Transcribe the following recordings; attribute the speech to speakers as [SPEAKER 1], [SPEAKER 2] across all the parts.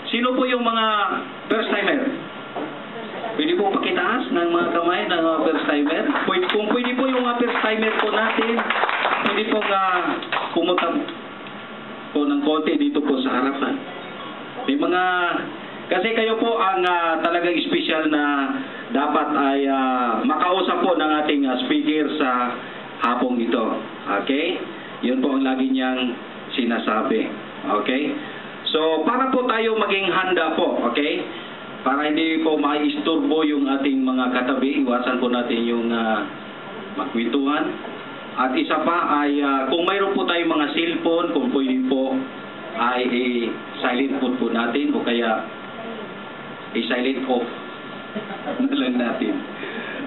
[SPEAKER 1] Sino po yung mga first timer? Pwede po pakitaas ng mga kamay ng mga first timer? Kung pwede po yung mga first timer po natin, pwede po pumunta po ng konti dito po sa harapan. May mga, kasi kayo po ang talagang special na dapat ay makausap po ng ating speaker sa hapong ito. Okay? Yun po ang lagi niyang sinasabi. Okay? So, para po tayo maging handa po, okay? Para hindi po maisturbo yung ating mga katabi, iwasan po natin yung magkwentuhan. At isa pa ay, kung mayroon po tayong mga cellphone, kung pwede po, ay silent po natin o kaya i-silent off na lang natin.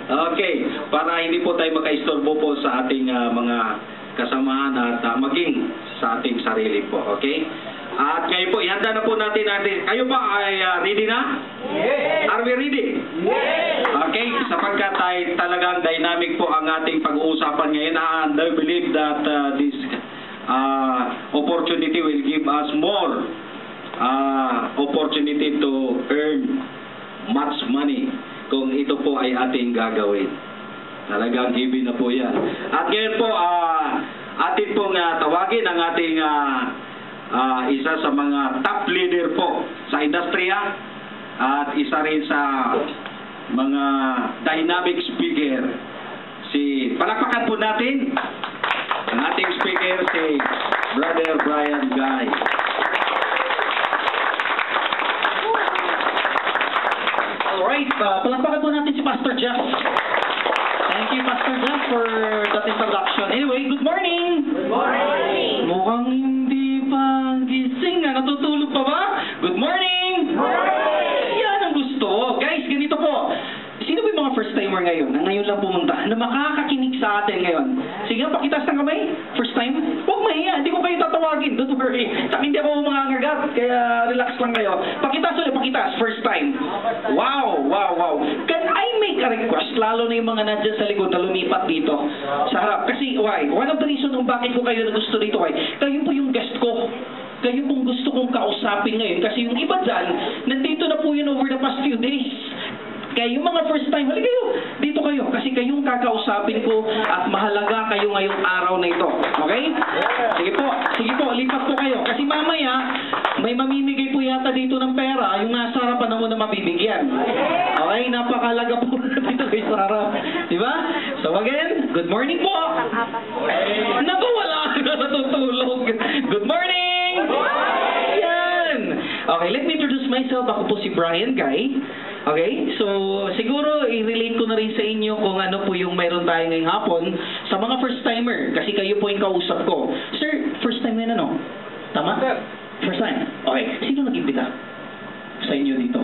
[SPEAKER 1] Okay, para hindi po tayo makaisturbo po sa ating mga kasamahan at maging sa ating sarili po, okay? At ngayon po, ihanda na po natin. Kayo ba ay ready na?
[SPEAKER 2] Yes!
[SPEAKER 1] Are we ready?
[SPEAKER 2] Yes!
[SPEAKER 1] Okay, sapagkat ay talagang dynamic po ang ating pag-uusapan ngayon, and I believe that this opportunity will give us more opportunity to earn much money kung ito po ay ating gagawin. Talagang given na po yan. At ngayon po, atin pong tawagin ang ating isa sa mga top leader po sa industriya at isa rin sa mga dynamic speaker. Palakpakan po natin ang ating speaker, si Brother Brian Guy.
[SPEAKER 2] Alright, palakpakan po natin si Pastor Jeff. Thank you, Pastor Jeff, for that introduction. Anyway, good morning!
[SPEAKER 3] Good morning!
[SPEAKER 2] Mukhang hindi pa gising na. Natutulog pa ba? Good morning!
[SPEAKER 3] Good morning!
[SPEAKER 2] Yan ang gusto. Guys, ganito po. Sino ba yung mga first timer ngayon na ngayon lang pumunta na makakakinig sa atin ngayon? Sige, pakitaas ng kamay. First time? Huwag mahiya. Hindi ko kayo tatawagin. Don't worry. Hindi ako mangangagat. Kaya relax lang kayo. Pakitaas ulit, pakitaas. First time. Wow, wow, wow. Can I make a request? Lalo na yung mga nandyan sa likod na lumipat dito sa harap. Kasi, why? One of the reason kung bakit ko kayo na gusto dito ay, kayo po yung guest ko. Kayo pong gusto kong kausapin ngayon. Kasi yung iba dyan, nandito na po yun over the past few days. Kaya yung mga first time, hali kayo, dito kayo. Kasi kayong kakausapin ko at mahalaga kayo ngayong araw na ito. Okay? Sige po, lipat po kayo. Kasi mamaya, may mamimigay po yata dito ng pera, yung nasa harapan mo na mabibigyan. Okay? Napakalaga po dito kay Sarah. Diba? So again, good morning po. Naku, wala na natutulog. Good morning! Yan! Okay, let me introduce myself. Ako po si Brian Guy. Okay? So, siguro, i-relate ko na rin sa inyo kung ano po yung mayroon tayo ngayong hapon sa mga first-timer. Kasi kayo po yung kausap ko. Sir, first time na ano? Tama? First time? Okay. Sino nag-imbita sa inyo dito?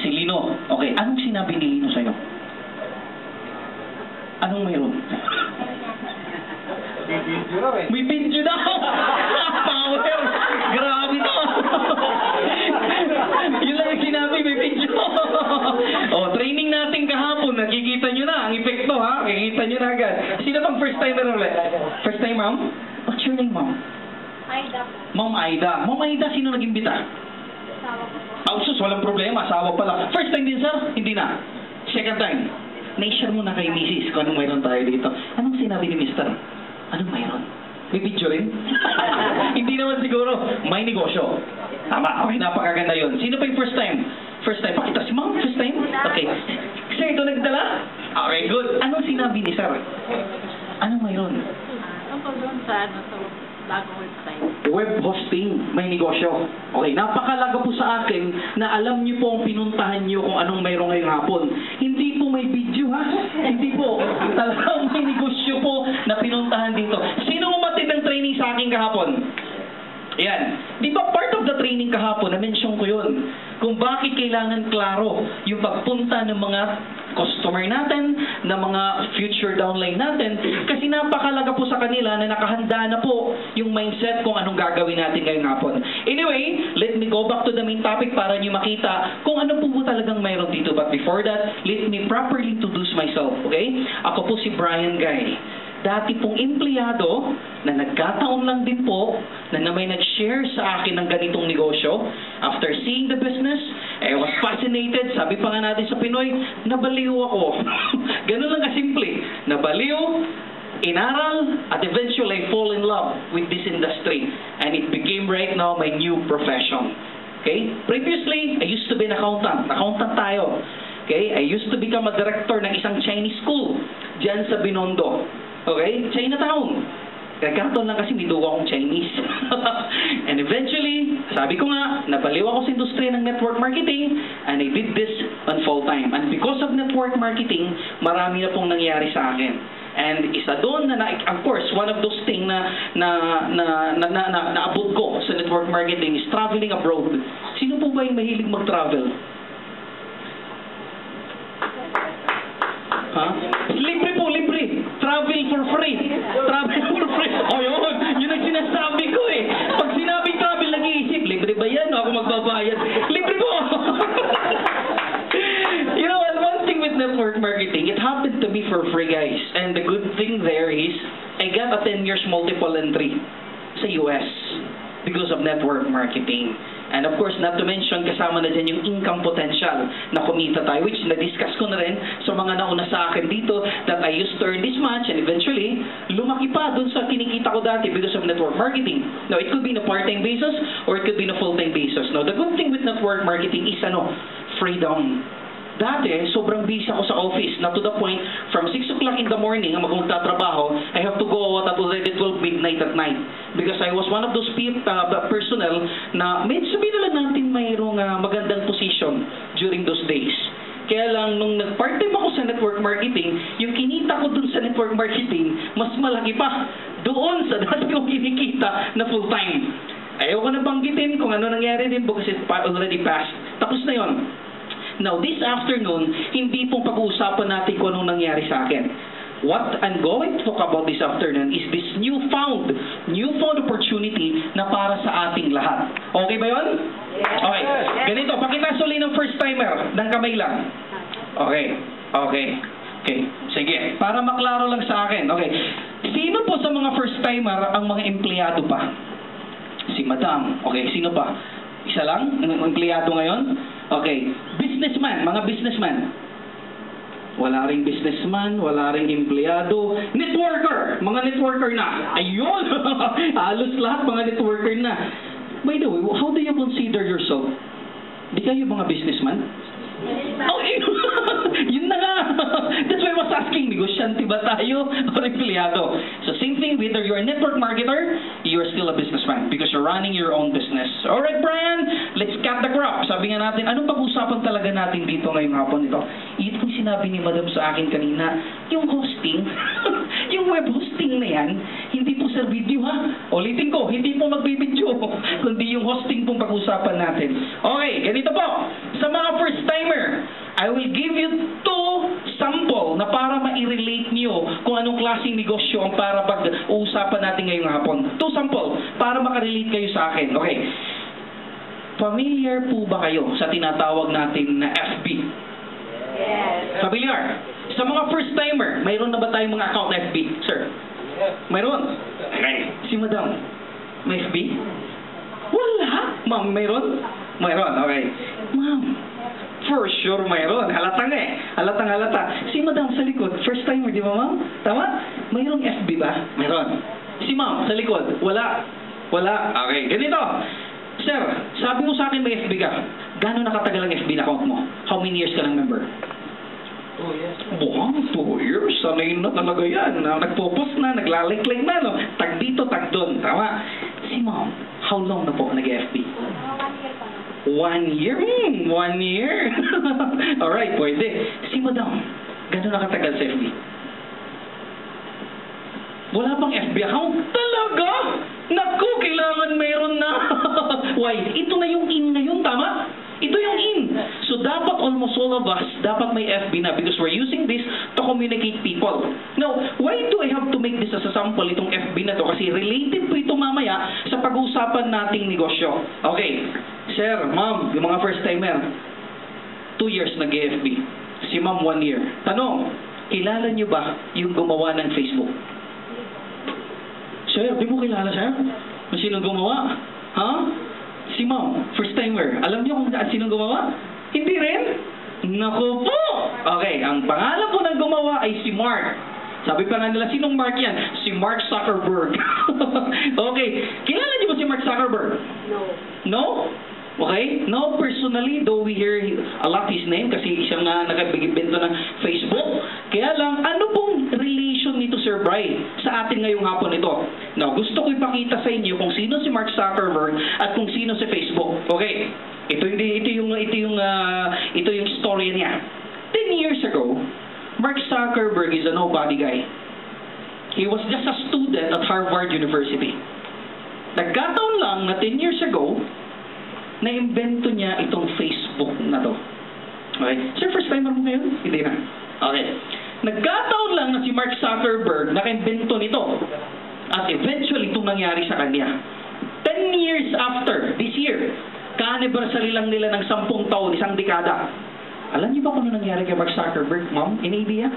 [SPEAKER 2] Si Lino. Okay. Anong sinabi ni Lino sa'yo? Anong mayroon? May video daw! Power! Grabe to! Yun lang yung sinabi, may video. Training natin kahapon, nakikita nyo na ang epekto, ha? Nakikita nyo na agad. Sino bang first timer ulit? First time, ma'am? What's your name, ma'am?
[SPEAKER 3] Aida.
[SPEAKER 2] Ma'am Aida. Ma'am Aida, sino nag-imbita?
[SPEAKER 3] Asawa ko po.
[SPEAKER 2] Sus, walang problema. Asawa pala. First time din, sir? Hindi na. Second time. Na-share mo na kay Mrs. kung anong mayroon tayo dito. Anong sinabi ni Mr.? Anong mayroon? May video rin? Hindi naman siguro. May negosyo. Tama. Okay, napakaganda yun. Sino pa yung first time? First time. Pakita si ma'am. First time? Okay. Sir, ito nagdala? Okay, good. Anong sinabi ni sir? Anong mayroon?
[SPEAKER 3] Tungkol doon sa bagong website.
[SPEAKER 2] Web hosting, may negosyo. Okay, napakalaga po sa akin na alam niyo po ang pinuntahan niyo kung anong mayroon ngayong hapon. Hindi po may video, ha? Hindi po. Talagang may negosyo po na pinuntahan dito. Sino umatid ng training sa akin kahapon? Ayan. Di ba part of the training kahapon, na-mention ko yun, kung bakit kailangan klaro yung pagpunta ng mga customer natin, ng mga future downline natin, kasi napakalaga po sa kanila na nakahanda na po yung mindset kung anong gagawin natin ngayong hapon. Anyway, let me go back to the main topic para nyo makita kung ano po talagang mayroon dito. But before that, let me properly introduce myself, okay? Ako po si Brian Guy. dati pong empleyado na nagkataon lang din po na may nag-share sa akin ng ganitong negosyo. After seeing the business, I was fascinated. Sabi pa nga natin sa Pinoy, nabaliw ako. Ganun lang kasimple. Nabaliw, inaral, at eventually I fall in love with this industry. And it became right now my new profession. Okay? Previously, I used to be an accountant. Accountant tayo. Okay? I used to become a director ng isang Chinese school dyan sa Binondo. Okay? Chinatown. Kagkataon lang kasi may duwa akong Chinese. And eventually, sabi ko nga, nabaliw ako sa industriya ng network marketing and I did this on full time. And because of network marketing, marami na pong nangyari sa akin. And isa doon na, of course, one of those things na abot ko sa network marketing is traveling abroad. Sino po ba yung mahilig mag-travel? Ha? Libre po, libre. Travel for free. Travel for free. O yun, yun ang sinasabi ko eh. Pag sinabing travel, nag-iisip, libre ba yan o ako magbabayad? Libre po! You know, and one thing with network marketing, it happened to me for free, guys. And the good thing there is, I got a 10 years multiple entry sa US because of network marketing. And of course, not to mention, kasama na dyan yung income potential na kumita tayo, which na-discuss ko na rin sa mga nauna sa akin dito that I used to earn this much and eventually, lumaki pa dun sa kinikita ko dati because of network marketing. Now, it could be in a part-time basis or it could be in a full-time basis. Now, the good thing with network marketing is freedom. Dati, sobrang busy ako sa office na to the point, from 6 o'clock in the morning, magtatrabaho, I have to go out at already 12 midnight at night. Because I was one of those personnel na, sabihin na lang natin mayroong magandang position during those days. Kaya lang, nung nag-part-time ako sa network marketing, yung kinita ko dun sa network marketing, mas malaki pa doon sa dati kong kinikita na full-time. Ayoko na banggitin kung ano nangyari din because it's already passed. Tapos na yon. Now, this afternoon, hindi pong pag-uusapan natin kung anong nangyari sa akin. What I'm going to talk about this afternoon is this newfound opportunity na para sa ating lahat. Okay ba yun? Okay. Ganito, pakita suli ng first timer ng kamay lang. Okay. Sige. Para maklaro lang sa akin. Okay. Sino po sa mga first timer ang mga empleyado pa? Si Madam. Okay. Sino pa? Isa lang? Ang empleyado ngayon? Okay. Businessman. Mga businessman. Wala ring businessman, wala ring empleyado. Networker! Mga networker na. Ayun! Halos lahat mga networker na. By the way, how do you consider yourself? Di kayo mga businessman? Okay. Yun na nga. That's why I was asking, negosyante ba tayo o empleyado? So same thing, whether you're a network marketer, you're still a businessman because you're running your own business. Alright, Brian, let's cut the crap. Sabi nga natin, anong pag-usapan talaga natin dito ngayong hapon ito? Ito yung sinabi ni Madam sa akin kanina, yung hosting, yung web hosting na yan, hindi po sa video ha. Ulitin ko, hindi po magbibideo, kundi yung hosting pong pag-usapan natin. Okay, ganito po. Sa mga first timer, I will give you 2 sample na para ma-relate niyo kung anong klaseng negosyo ang para pag-uusapan natin ngayong hapon. 2 sample para makarelate kayo sa akin. Okay. Familiar po ba kayo sa tinatawag natin na FB? Yes. Familiar? Sa mga first timer, mayroon na ba tayong mga account FB, sir? Mayroon? Okay. Si Madam, may FB? Wala. Ma'am, mayroon? Mayroon, okay. Ma'am, for sure mayroon. Halatang halata. Si Madam sa likod, first timer, di ba ma'am? Tama? Mayroong FB ba? Mayroon. Si ma'am sa likod, wala. Okay, ganito. Sir, sabi mo sa akin may FB ka. Gano'n nakatagal ang FB na account mo? How many years ka ng member?
[SPEAKER 4] 2 years.
[SPEAKER 2] Buwang, 2 years. Sanay na talaga yan. Nagpo-post na, naglalike-like na. No? Tag dito, tag doon. Tama? Si ma'am, how long na po nag-FB? 1 year? 1 year? Alright, pwede. Si Madam, gano'n nakatagal sa FB? Wala pang FB account? Talaga? Naku, kailangan mayroon na. Why? Ito na yung in ngayon, tama? Ito yung in. So, dapat almost all of us, dapat may FB na because we're using this to communicate people. Now, why do I have to make this as a sample, itong FB na to? Kasi related po ito mamaya sa pag-uusapan nating negosyo. Okay. Sir, ma'am, yung mga first timer, 2 years nag-FB. Si ma'am, 1 year. Tanong, kilala nyo ba yung gumawa ng Facebook? Sir, di mo kilala, sir? Kung sino gumawa? Ha? Si ma'am, first timer. Alam niyo kung sino gumawa? Hindi rin? Naku po! Okay, ang pangalan po ng gumawa ay si Mark. Sabi pa nga nila, sinong Mark yan? Si Mark Zuckerberg. Okay, kilala niyo ba si Mark Zuckerberg?
[SPEAKER 3] No.
[SPEAKER 2] No? Okay? No, personally, though we hear a lot his name kasi siya nga nakabigbento ng Facebook. Kaya lang, ano pong relation nito, Sir Bri, sa atin ngayong hapon ito? Now, gusto ko ipakita sa inyo kung sino si Mark Zuckerberg at kung sino si Facebook. Okay? Ito yung story niya. 10 years ago, Mark Zuckerberg is a nobody guy. He was just a student at Harvard University. Nagkataon lang na 10 years ago, na-invento niya itong Facebook na to. Okay? Sir, first timer mo ngayon? Hindi na. Okay. Nagkataon lang na si Mark Zuckerberg naka-invento nito. At eventually, itong nangyari sa kanya. 10 years after, this year, ka-anniversary lang nila ng 10 taon, isang dekada. Alam niyo ba kung ano nangyari kay Mark Zuckerberg, ma'am? Any idea?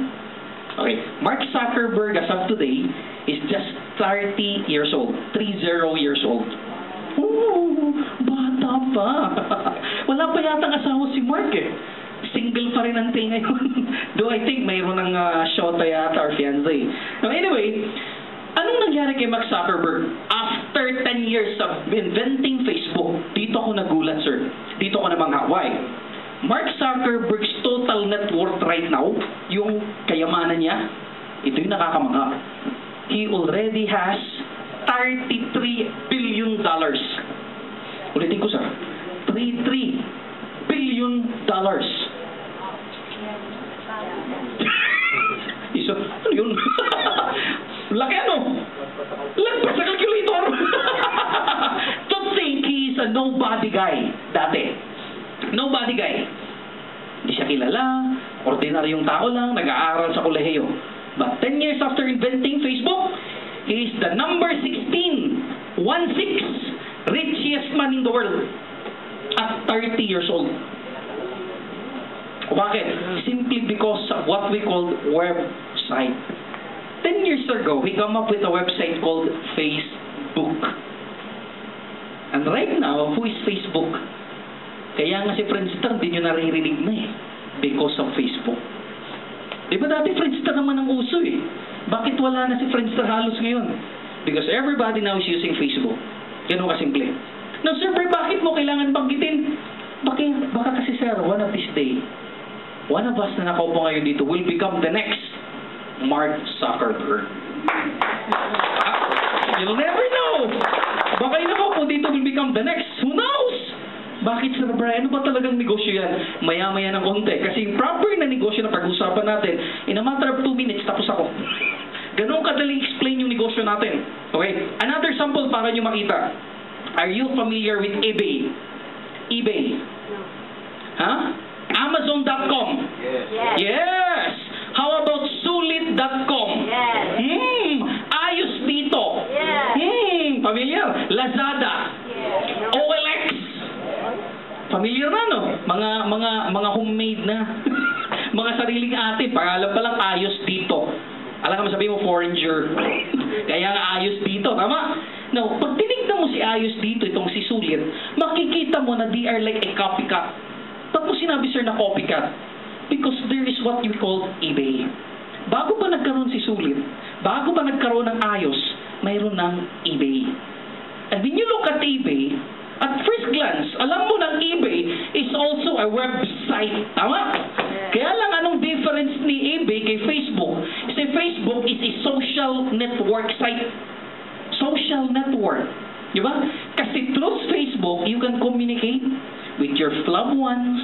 [SPEAKER 2] Okay. Mark Zuckerberg, as of today, is just 30 years old. 30 years old. Oh, bata pa. Wala pa yata asawa si Mark eh. Single pa rin ang tingin ngayon. Though I think mayroon ng shota yata or fiancé. Now anyway, anong nangyari kay Mark Zuckerberg? After 10 years of inventing Facebook, dito ako nagulat, sir. Dito ako namangha. Why? Mark Zuckerberg's total net worth right now, yung kayamanan niya, ito yung nakakamangha. He already has $33 billion. Ulitin ko, sir. $33 billion. Isa, ano yun? Laki ano? Lagpas sa calculator. To think he is a nobody guy dati. Nobody guy. Hindi siya kilala, ordinaryong tao lang, nag-aaral sa kolehiyo. But 10 years after inventing Facebook, he is the number 16 richest man in the world at 30 years old. Bakit? Simply because of what we call website. 10 years ago, he came up with a website called Facebook. And right now, who is Facebook? Kaya nga si Friendster, hindi nyo naririnig na eh. Because of Facebook. Diba dati Friendster naman ang uso eh. Bakit wala na si Friendster halos ngayon? Because everybody now is using Facebook. Ganun kasimple. Now, sir, bakit mo kailangan banggitin? Baka kasi, sir, one of this day, one of us na nakaupo ngayon dito will become the next Mark Zuckerberg. You'll never know. Baka yun ako dito will become the next. Who knows? Bakit, Sir Brian? Ano ba talagang negosyo yan? Maya-maya ng konti. Kasi proper na negosyo na pag-usapan natin, in a matter of 2 minutes, tapos ako. Ganun kadaling explain yung negosyo natin. Okay? Another sample para nyo makita. Are you familiar with eBay? eBay? Huh? Amazon.com?
[SPEAKER 3] Yes.
[SPEAKER 2] Yes! How about Sulit.com?
[SPEAKER 3] Yes.
[SPEAKER 2] Ayos dito?
[SPEAKER 3] Yes.
[SPEAKER 2] Familiar? Lazada?
[SPEAKER 3] Yes.
[SPEAKER 2] OLX? Familiar na, no? Mga homemade na. Mga sariling ate, pangalan pa lang ayos dito. Alam ka, sabihin mo, foreigner. Kaya nga ayos dito, tama? Now, pag tinignan mo si ayos dito, itong si Sulit, makikita mo na they are like a copycat. Ba't mo sinabi, sir, na copycat? Because there is what you call eBay. Bago pa nagkaroon si Sulit, bago pa nagkaroon ng ayos, mayroon ng eBay. And when you look at eBay, at first glance, alam mo ng eBay is also a website. Tama? Kaya lang anong difference ni eBay kay Facebook? Kasi Facebook is a social network site. Social network. Diba? Kasi through Facebook, you can communicate with your loved ones,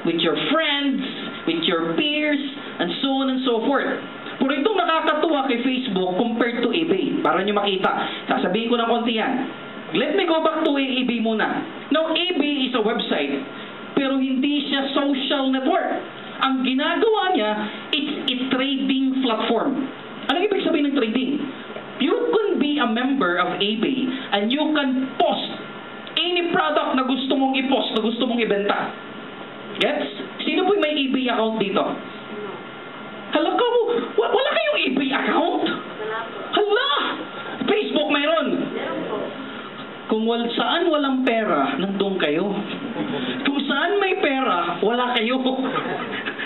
[SPEAKER 2] with your friends, with your peers, and so on and so forth. Pero itong nakakatuwa kay Facebook compared to eBay. Para nyo makita. Sasabihin ko ng konti yan. Let me go back to eBay muna. Now, eBay is a website, pero hindi siya social network. Ang ginagawa niya, it's a trading platform. Anong ibig sabihin ng trading? You can be a member of eBay and you can post any product na gusto mong i-post, na gusto mong ibenta. Gets? Sino po may eBay account dito? Hala ka mo, wala kayong eBay account? Hala! Facebook mayroon Kung saan walang pera, nandun kayo. Kung saan may pera, wala kayo.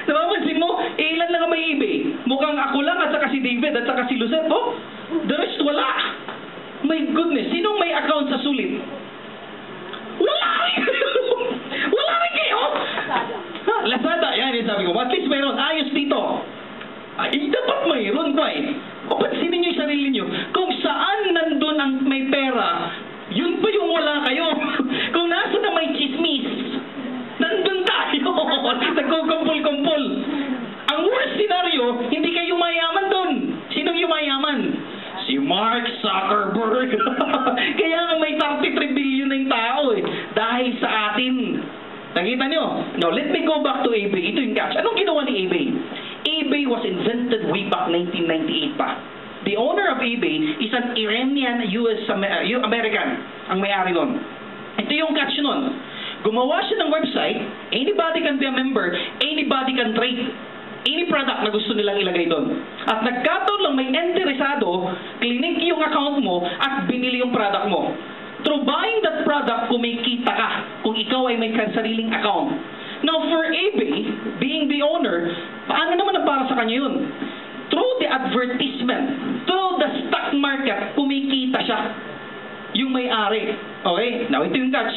[SPEAKER 2] Napapansin mo, ilan lang ang may eBay? Mukhang ako lang at saka si David at saka si Lucette. Oh, the rest wala. My goodness, sinong may account sa Sulit? Wala rin! Wala rin kayo! Ha, Lazada, yan yung sabi ko. At least mayroon, ayos dito. Ay, dapat mayroon ba eh. Papansinin nyo yung sarili nyo. Kung saan nandun ang may pera, yun pa yung wala kayo. Kung nasa na may chismis, nandun tayo. Nagkukumpul-kumpul. Ang worst scenario, hindi kayo mayaman dun. Sinong yumayaman? Si Mark Zuckerberg. Kaya nga may 33 billion na yung tao eh. Dahil sa atin. Nakita nyo? Now, let me go back to eBay. Ito yung catch. Anong ginawa ni eBay? eBay was invented way back 1998 pa. The owner of eBay is an Iranian American ang may-ari nun. Ito yung catch nun. Gumawa siya ng website, anybody can be a member, anybody can trade any product na gusto nilang ilagay doon. At nagkataon lang may interesado, clinic yung account mo at binili yung product mo. Through buying that product, kumikita ka kung ikaw ay may sariling account. Now for eBay, being the owner, paano naman ang para sa kanya yun? Through the advertisement, through the stock market, kumikita siya. Yung may-ari. Okay? Now, ito yung catch.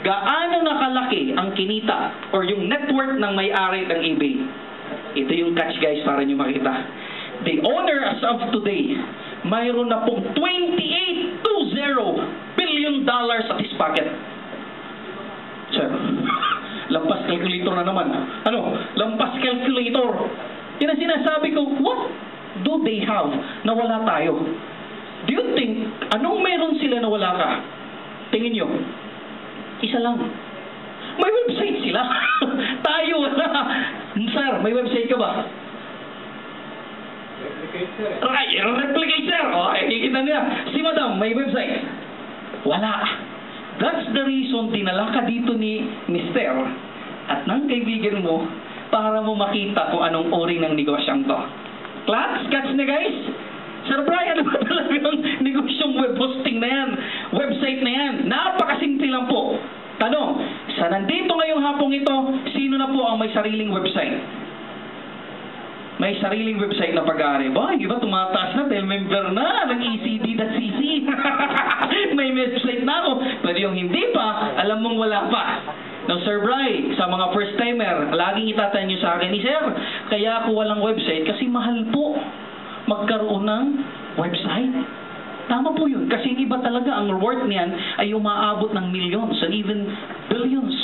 [SPEAKER 2] Gaano nakalaki ang kinita or yung net worth ng may-ari ng eBay? Ito yung catch, guys, para nyo makita. The owner as of today, mayroon na pong $28.20 billion at his pocket. Sir, lampas calculator na naman. Ano? Lampas calculator. Yan ang sinasabi ko, what do they have na wala tayo? Do you think, anong meron sila na wala ka? Tingin nyo, isa lang. May website sila. Tayo wala. Sir, may website ka ba?
[SPEAKER 4] Replicate, sir.
[SPEAKER 2] Right, replicate, sir. O, kikita niya. Si Madam, may website? Wala. That's the reason dinala ka dito ni Mister at ng kaibigan mo para mo makita kung anong uri ng negosyang to. Catch na guys? Sir Brian, ano ba talagang negosyong web hosting na yan? Website na yan? Napakasimple lang po. Tanong, sa nandito ngayong hapong ito, sino na po ang may sariling website? May sariling website na pag-aari. Ba, iba tumataas na dahil member na ng ECD.cc. May website na ako. Pero yung hindi pa, alam mong wala pa. Now, Sir Bri, sa mga first-timer, laging itatanong nyo sa akin, Sir, kaya ako walang website kasi mahal po magkaroon ng website. Tama po yun. Kasi iba talaga, ang reward niyan ay umaabot ng millions and even billions.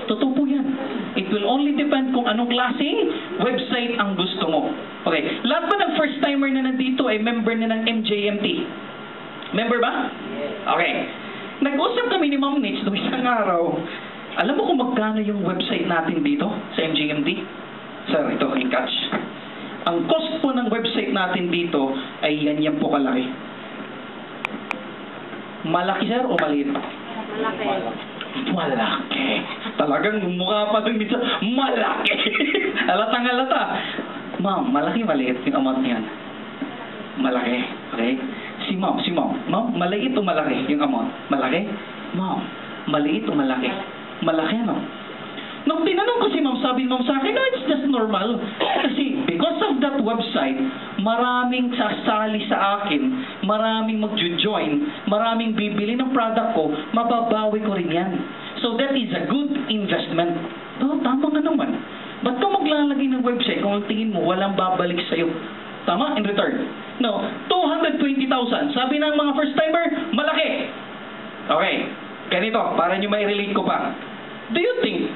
[SPEAKER 2] Totoo po yan. It will only depend kung anong klaseng website ang gusto mo. Okay. Lahat ba ng first-timer na nandito ay member na ng MJMT? Member ba? Okay. Nag-usap kami ni Ma'am Nitz noong isang araw. Alam mo kung magkano yung website natin dito sa MJMT? Sir, ito yung catch. Ang cost po ng website natin dito ay yan po kalaki. Malaki, sir, o maliit?
[SPEAKER 3] Malaki.
[SPEAKER 2] Malaki. Talagang mukha pa dun dito. Malaki. Halatang halata. Ma'am, malaki, maliit yung amount niyan. Malaki. Okay? Si ma'am. Ma'am, maliit o malaki yung amount? Malaki? Ma'am, maliit o malaki? Malaki, no? Nung tinanong ko si ma'am, sabi ma'am sa akin, no, it's just normal. Kasi because of that website, maraming sasali sa akin, maraming mag-join, maraming bibili ng product ko, mababawi ko rin yan. So that is a good investment. No, tama nga naman. Ba't ka maglalagay ng website kung ang tingin mo walang babalik sa'yo? Tama? In return. No, 220,000. Sabi ng mga first-timer, malaki. Okay. Ganito, para nyo may relate ko pa. Do you think,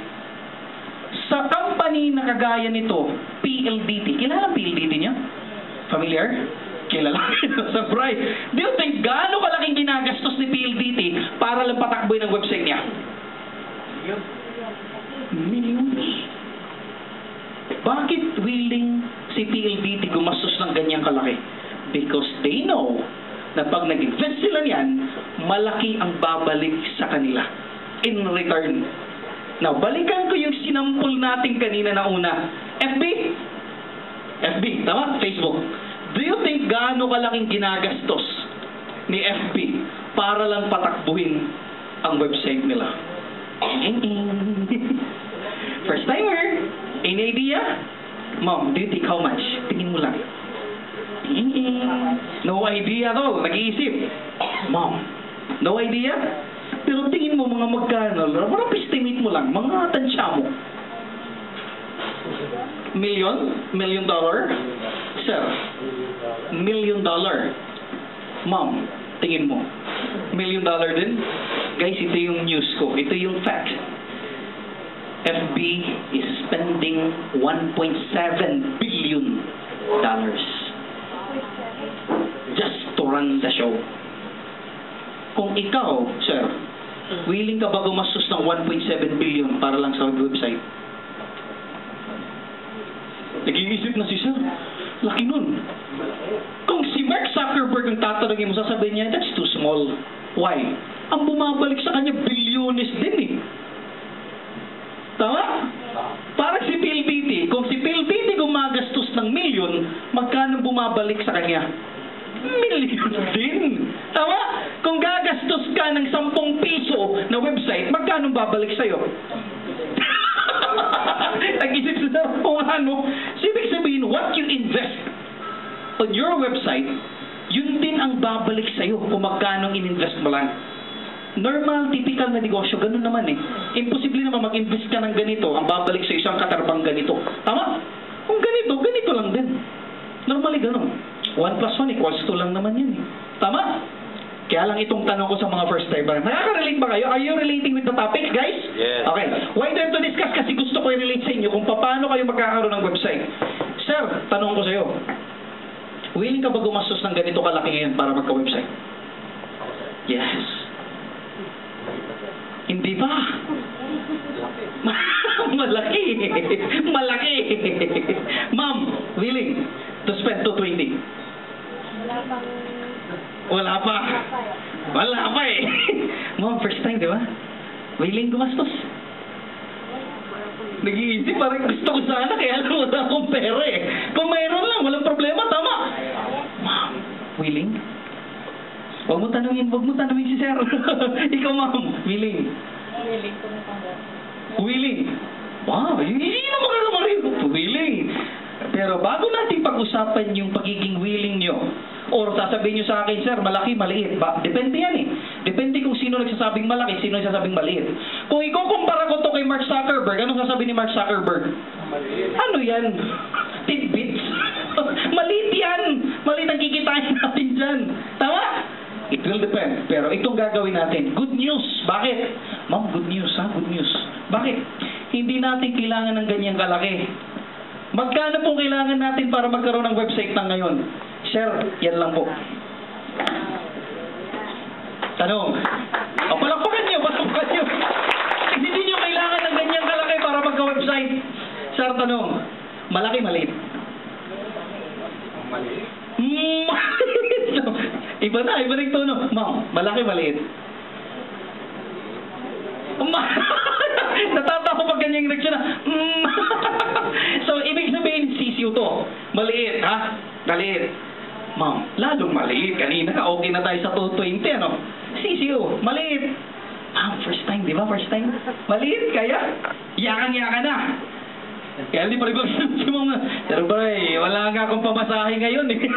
[SPEAKER 2] sa company na kagaya nito, PLDT, kilala PLDT niya? Familiar? Kilala? Surprise! Do you think gaano kalaking ginagastos ni PLDT para lang patakboy ng website niya? Millions. Bakit willing si PLDT gumastos ng ganyang kalaki? Because they know na pag nag-invest sila niyan, malaki ang babalik sa kanila in return. Now, balikan ko yung sinampul natin kanina na una. FB, tama? Facebook. Do you think gaano kalaking ginagastos ni FB para lang patakbuhin ang website nila. First timer, any idea? Mom, do you think how much? Tingin mo lang. No idea daw, nag-iisip. Mom, no idea? Pero tingin mo mga magkano, parang estimate mo lang, mga tansya mo. $1 million? Sir, $1 million. Mom, tingin mo, $1 million din? Guys, ito yung news ko. Ito yung fact. FB is spending $1.7 billion just to run the show. Kung ikaw, sir, willing ka ba gumastos ng 1.7 billion para lang sa website? Nag-iisip na si sir. Laki nun. Kung si Mark Zuckerberg ang tatanungin mo, sasabihin niya, that's too small. Why? Ang bumabalik sa kanya, bilyones din eh. Tama? Parang si PLDT. Kung si PLDT gumagastos ng milyon, magkano bumabalik sa kanya? Milyon din. Tama? Kung gagastos ka ng 10 piso na website, magkano babalik sa'yo? Nag-isip sa kung ano. Ibig sabihin, what you invest on your website, yun din ang babalik sa'yo kung magkano in-invest mo lang. Normal, typical na negosyo, ganun naman eh. Imposible naman mag-invest ka ng ganito, ang babalik sa isang katarbang ganito. Tama? Kung ganito, ganito lang din. Normally ganun. 1 plus 1 equals 2 lang naman yun eh. Tama? Kaya lang itong tanong ko sa mga first timer. Nakaka-relate ba kayo? Are you relating with the topic, guys?
[SPEAKER 4] Yes.
[SPEAKER 2] Okay. Why do I have to discuss? Kasi gusto ko i-relate sa inyo kung paano kayo magkakaroon ng website. Sir, tanong ko sa iyo. Willing ka ba gumastos ng ganito kalaki ngayon para magka-website? Yes. Hindi ba? Malaki. Malaki. Ma'am, willing to spend 220? Wala pa. Wala pa eh. Ma'am, first time, di ba? Willing gumastos? Nag-iisip, parang gusto ko sana, kaya lang wala akong pera eh. Kung mayroon lang, walang problema, tama. Ma'am, willing? Huwag mo tanungin si sir. Ikaw, ma'am, willing?
[SPEAKER 3] Willing ko na tanggap.
[SPEAKER 2] Willing? Wow, hindi naman ka naman rin. Willing. Pero bago natin pag-usapan yung pagiging willing nyo, or sasabihin nyo sa akin, sir, malaki, maliit. Depende yan eh. Depende kung sino nagsasabing malaki, sino nagsasabing maliit. Kung ikukumpara ko to kay Mark Zuckerberg, anong sasabihin ni Mark Zuckerberg? Ano yan? Tidbits? Maliit yan. Maliit ang kikitain natin dyan. Tama? It will depend. Pero itong gagawin natin. Good news. Bakit? Ma'am, good news ha? Good news. Bakit? Hindi natin kailangan ng ganyang kalaki. Magkano po kailangan natin para magkaroon ng website na ngayon? Sir, yan lang po. Tanong. O, palakpakan nyo. Hindi nyo kailangan ng ganyang kalaki para magka-website. Sir, tanong. Malaki, maliit? Maliit. Iba na yung tono. Ma'am, malaki, maliit? Natatawa pag ganyang reaksyon na. So, ibig sabihin, sisiw to. Maliit, ha? Maliit. Ma'am, lalong maliit. Kanina, okay na tayo sa 220, ano? Sisiw, maliit. Ma'am, first time, di ba? First time? Maliit, kaya? Yakan-yaka na. Kaya hindi pa rin si mga, pero bro, wala nga akong pamasahe ngayon eh. $300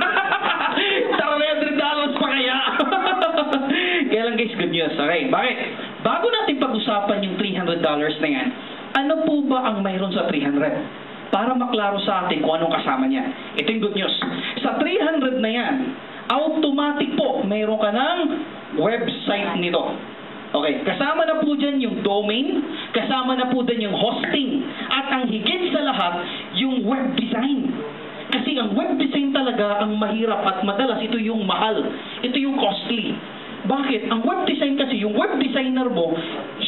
[SPEAKER 2] pa kaya. Kaya lang guys, good news. Okay, bakit? Bago natin pag-usapan yung $300 na yan, ano po ba ang mayroon sa 300? Para maklaro sa atin kung anong kasama niya. Ito yung good news. Sa 300 na yan, automatic po, mayroon ka ng website nito. Okay, kasama na po dyan yung domain, kasama na po dyan yung hosting, at ang higit sa lahat, yung web design. Kasi ang web design talaga ang mahirap at madalas ito yung mahal. Ito yung costly. Bakit? Ang web design kasi, yung web designer mo,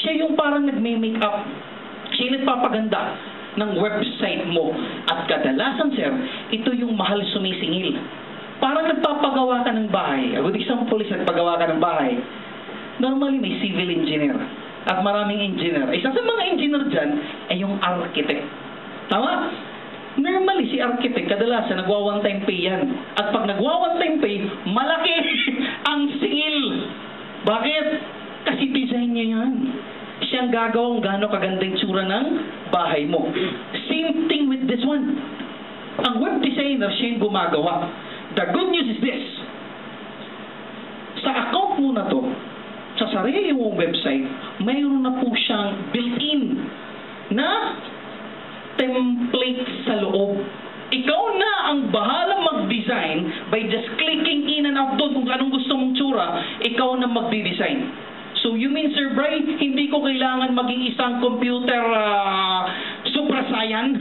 [SPEAKER 2] siya yung parang nagme-make up. Siya yung nagpapaganda ng website mo. At kadalasan, sir, ito yung mahal sumisingil. Parang nagpapagawa ka ng bahay. A good example is nagpagawa ka ng bahay. Normally, may civil engineer at maraming engineer. Isa sa mga engineer dyan ay yung architect. Tama? Normally, si architect, kadalasan, nagwa one-time pay yan. At pag nagwa one-time pay, malaki ang singil. Bakit? Kasi design niya yan. Siyang gagawang gaano kaganda yung tsura ng bahay mo. Same thing with this one. Ang web designer, siya yung gumagawa. The good news is this. Sa account mo na to, sa sarili mong website, mayroon na po siyang built-in na template sa loob. Ikaw na ang bahala mag-design by just clicking in and out doon kung anong gusto mong tsura, ikaw na magdi-design. So you mean, Sir Bray, hindi ko kailangan maging isang computer super saiyan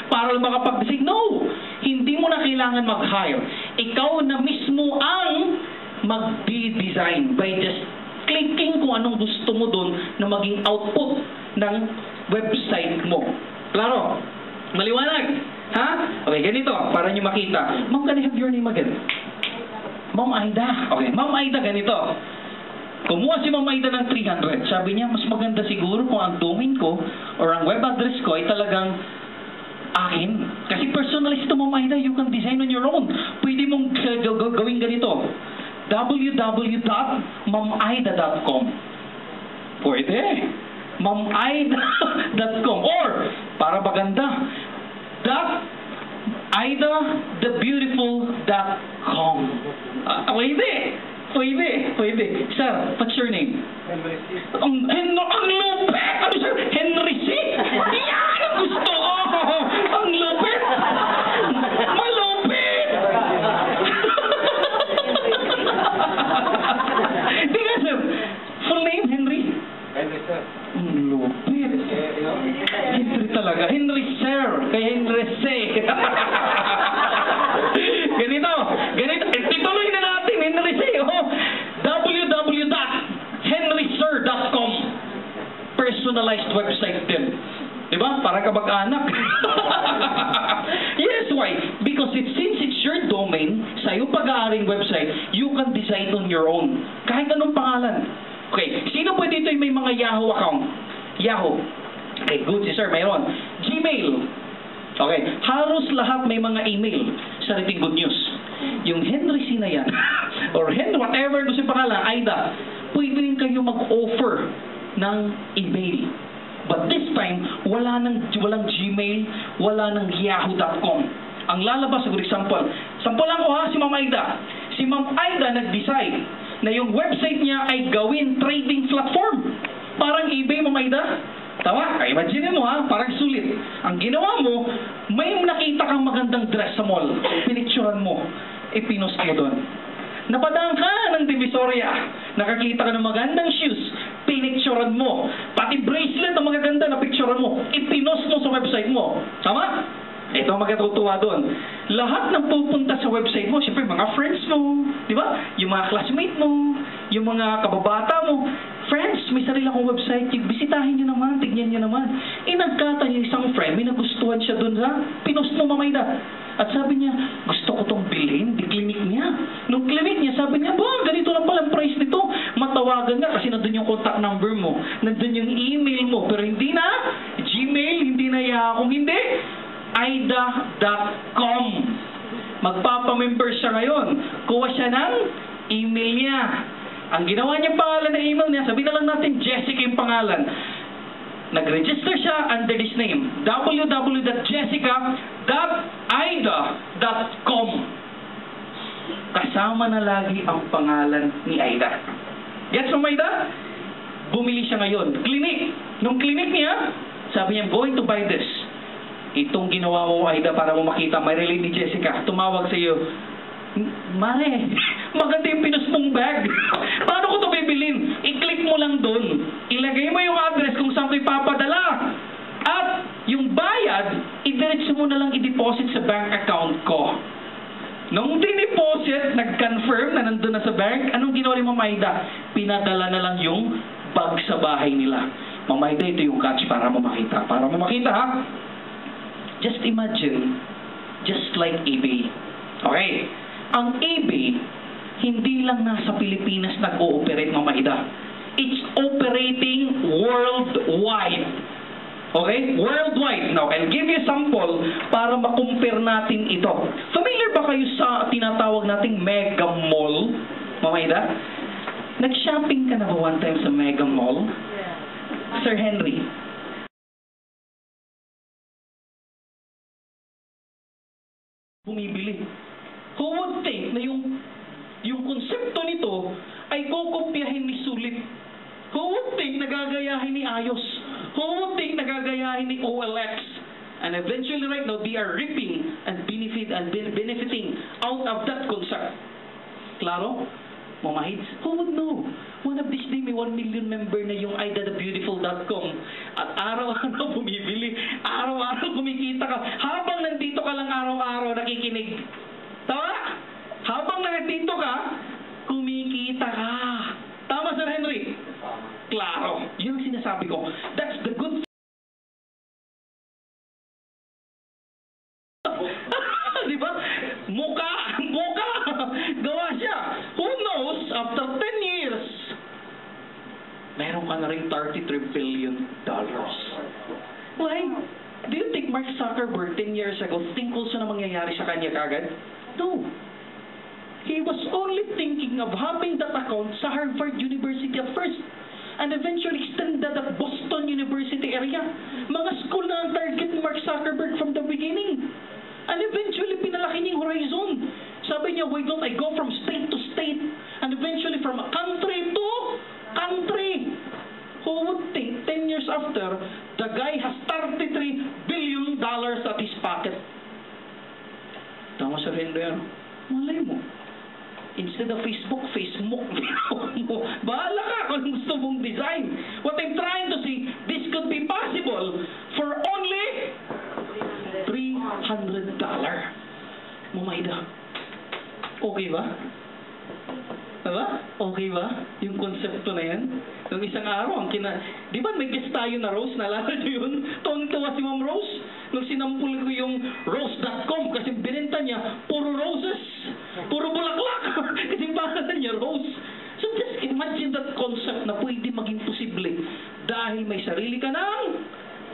[SPEAKER 2] para makapag-design? No! Hindi mo na kailangan mag-hire. Ikaw na mismo ang magdi-design by just clicking kung anong gusto mo doon na maging output ng website mo. Klaro? Maliwanag? Ha? Okay, ganito, para nyo makita. Ma'am, can I have your name again? Ma'am Aida. Okay, Ma'am Aida, ganito. Kumuha si Ma'am Aida ng 300. Sabi niya, mas maganda siguro kung ang domain ko or ang web address ko ay talagang akin. Kasi personalized to, Ma'am Aida, you can design on your own. Pwede mong gawin ganito. www.mamaida.com. Pwede. mamaida.com or para maganda .aidathebeautiful.com. Pwede. Sir, what's your name?
[SPEAKER 4] Henry C.
[SPEAKER 2] Ang lupit! Ano, sir? Henry C? Yan ang gusto ko! Ang lupit! Malupit! Di nga, sir. Full name, Henry?
[SPEAKER 4] Henry, sir.
[SPEAKER 2] Ang lupit. Henry talaga. Henry Sir. Kay Henry C. Ganito. Ituloy na natin, Henry C. www.henrysir.com. Personalized website din. Diba? Para kabag-anak. Yes, why? Because since it's your domain, sa iyong pag-aaring website, you can design on your own. Kahit anong pangalan. Okay, sino po dito yung may mga Yahoo account? Yahoo. Okay, good si sir, mayroon. Gmail. Okay, halos lahat may mga email. Sariting good news. Yung Henry C na yan, or whatever gusto yung pangalan, Aida, pwede rin kayo mag-offer ng email. But this time, walang Gmail, wala ng Yahoo.com. Ang lalabas, for example, sampulan ko ha, si Ma'am Aida. Si Ma'am Aida nag-decide na yung website niya ay gawin trading platform. Parang eBay, Ma'am Aida. Tama? Imagine mo ha, parang sulit. Ang ginawa mo, may nakita kang magandang dress sa mall. Pinicturan mo. Ipinost mo doon. Napadaan ka ng Divisoria. Nakakita ka ng magandang shoes. Pinicturan mo. Pati bracelet na magaganda na picturean mo. Ipinost mo sa website mo. Tama? Ito ang magkatutuwa doon. Lahat ng pupunta sa website mo, siyempre mga friends mo, di ba? Yung mga classmate mo, yung mga kababata mo. Friends, may sarili akong website. Bisitahin nyo naman, tignan nyo naman. Nagkataon yung isang friend, may nagustuhan siya doon sa pinost mo, Ma'am Aida. At sabi niya, gusto ko tong bilhin, di clinic niya. Nung clinic niya, sabi niya, ganito lang pala ang price nito. Matawagan nga kasi nandun yung contact number mo, nandun yung email mo, pero hindi na Gmail, hindi na Yahoo, hindi. Aida.com. Magpapamember siya ngayon. Kuha siya ng email niya. Ang ginawa niya pangalan ng email niya, sabihin na lang natin Jessica yung pangalan. Nag-register siya under this name, www.jessica.aida.com. Kasama na lagi ang pangalan ni Aida. Gets mo, Aida? Bumili siya ngayon. Clinic. Nung clinic niya, sabi niya, I'm going to buy this. Itong ginawa mo, Aida, para mo makita, may relate ni Jessica. Tumawag sa iyo, Mare, maganda yung pinost mong bag. Paano ko ito bibilin? I-click mo lang doon. Ilagay mo yung address kung saan ko ipapadala. At yung bayad, i-diretso mo na lang i-deposit sa bank account ko. Nung dineposit, nag-confirm na nandun na sa bank, anong ginawa ni Ma'am Aida? Pinadala na lang yung bag sa bahay nila. Ma'am Aida, ito yung catch para mo makita. Para mo makita, ha? Just imagine, just like eBay. Okay. Ang eBay, hindi lang nasa Pilipinas nag-ooperate, Ma'am Aida. It's operating worldwide. Okay? Worldwide. Now, I'll give you a sample para makumpare natin ito. Familiar ba kayo sa tinatawag nating mega mall, Ma'am Aida? Nag-shopping ka na ba one time sa Mega Mall?
[SPEAKER 3] Yeah.
[SPEAKER 2] Sir Henry? Bumibili. Who would think na yung konsepto nito ay kukopyahin ni Sulit? Who would think nagagayahin ni Ayos? Who would think nagagayahin ni OLX? And eventually right now, they are reaping and benefiting out of that concept. Klaro? Mamahids? Who would know? One of these days, may 1 million member na yung IDaTheBeautiful.com at araw-araw bumibili, araw-araw kumikita ka. Habang nandito ka lang araw-araw nakikinig. Tama? Habang nandito ka, kumikita ka. Tama, Sir Henry? Klaro. Yun ang sinasabi ko. That's the good diba? Muka! Gawa siya. Who knows, after 10 years, meron ka na rin $33 billion. Why? Do you think Mark Zuckerberg 10 years ago tungkol sa na mangyayari sa kanya kagad? No. He was only thinking of having that account sa Harvard University at first and eventually extended at Boston University area. Mga school na ang target ni Mark Zuckerberg from the beginning. And eventually, pinalaki niya yung horizon. Sabi niya, why don't I go from state to state? And eventually, from country to country. Who would think, 10 years after, the guy has $33 billion at his pocket? Tama sa Henry, malay mo. Instead of Facebook mo. Bahala ka kung gusto mong design. What I'm trying to say, this could be possible for only $300. Mumayda. Okay ba? Diba? Okay ba? Yung konsepto na yan? Yung isang araw, di ba may guest tayo na Rose? Nalala nyo yun? Tuwang-tuwa si Ma'am Rose. Nung sinampul ko yung Rose.com kasi binenta niya, puro roses. Puro bulaklak. Kasi pangalan niya Rose. So just imagine that concept na pwede maging posible dahil may sarili ka ng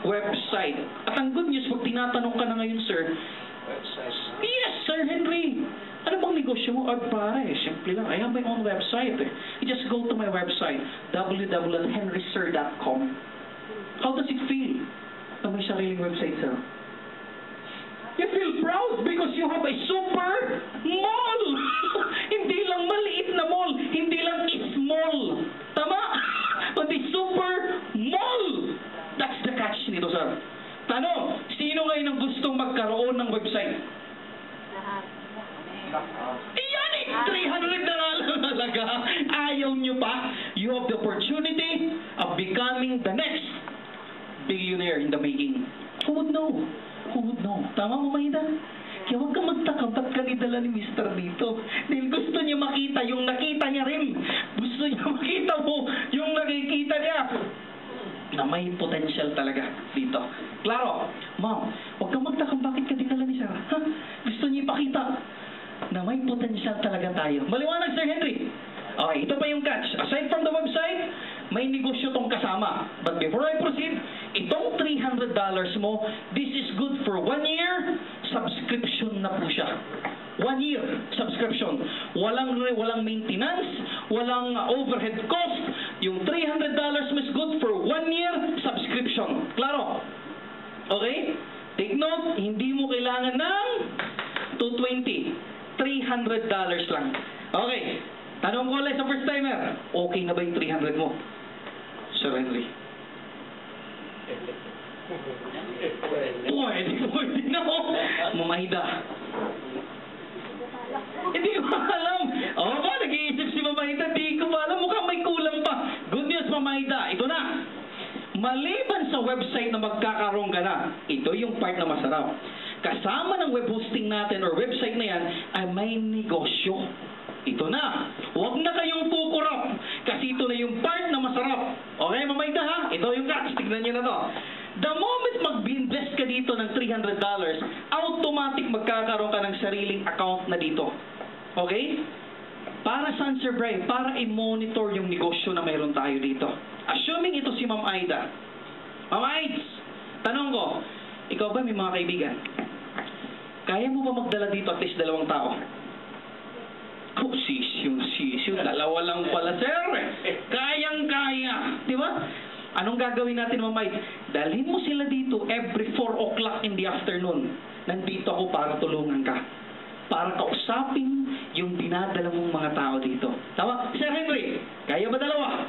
[SPEAKER 2] website. At ang good news, pag tinatanong ka na ngayon, sir, yes, Sir Henry. Ano bang negosyo mo? Pare, simple lang. I have my own website. You just go to my website, www.henrysir.com. How does it feel na may sariling website, sir? You feel proud because you have a super mall. Hindi lang maliit na mall. Hindi lang small. Tama? But a super mall. That's the catch nito, sir. Tanong, sino ngayon ang gustong magkaroon ng website? Iyan eh! $300 na lang talaga. Ayaw nyo pa? You have the opportunity of becoming the next billionaire in the making. Who would know? Who would know? Tama mo, Maida? Kaya huwag kang magtaka, ba't ka nidala ni Mr. dito? Dahil gusto niya makita yung nakita niya rin. Gusto niya makita mo yung nakikita niya na may potential talaga dito. Klaro, ma'am, huwag kang magtaka, bakit ka dinala ni Sir? Ha? Gusto niya ipakita na may potential talaga tayo. Maliwanag, Sir Henry. Okay, ito pa yung catch. Aside from the website, may negosyo tong kasama. But before I proceed, itong $300 mo, this is good for 1 year, subscription na po siya. 1 year subscription. Walang maintenance, walang overhead cost. Yung $300 mo is good for 1 year subscription. Klaro? Okay? Take note, hindi mo kailangan ng $220. $300 lang. Okay. Tanong ko ulit sa first timer. Okay na ba yung 300 mo? Sir Henry. Pwede na ako. Mamahida. Hindi ko alam. Oo ba, nag-iisip si Mamahida. Hindi ko alam. Mukhang may kulang pa. Good news, Mamahida. Ito na. Maliban sa website na magkakaroon ka na, ito yung part na masarap. Kasama ng web hosting natin or website na yan ay may negosyo. Ito na. Huwag na kayong kukurap kasi ito na yung part na masarap. Okay, Mamayda ha? Ito yung catch. Tignan nyo na to. The moment mag-invest ka dito ng $300, automatic magkakaroon ka ng sariling account na dito. Okay? Para saan, Sir Bray? Para i-monitor yung negosyo na mayroon tayo dito. Assuming ito si Ma'am Aida. Ma'am Aids, tanong ko, ikaw ba may mga kaibigan? Kaya mo ba magdala dito at least 2 tao? Oh, sis, yung Sisyo, dalawa lang pala, sir. Kayang-kaya. Di ba? Anong gagawin natin, mamay? Dalhin mo sila dito every 4 o'clock in the afternoon. Nandito ako para tulungan ka. Para kausapin yung dinadala mong mga tao dito. Tama? Sir Henry, kaya ba dalawa?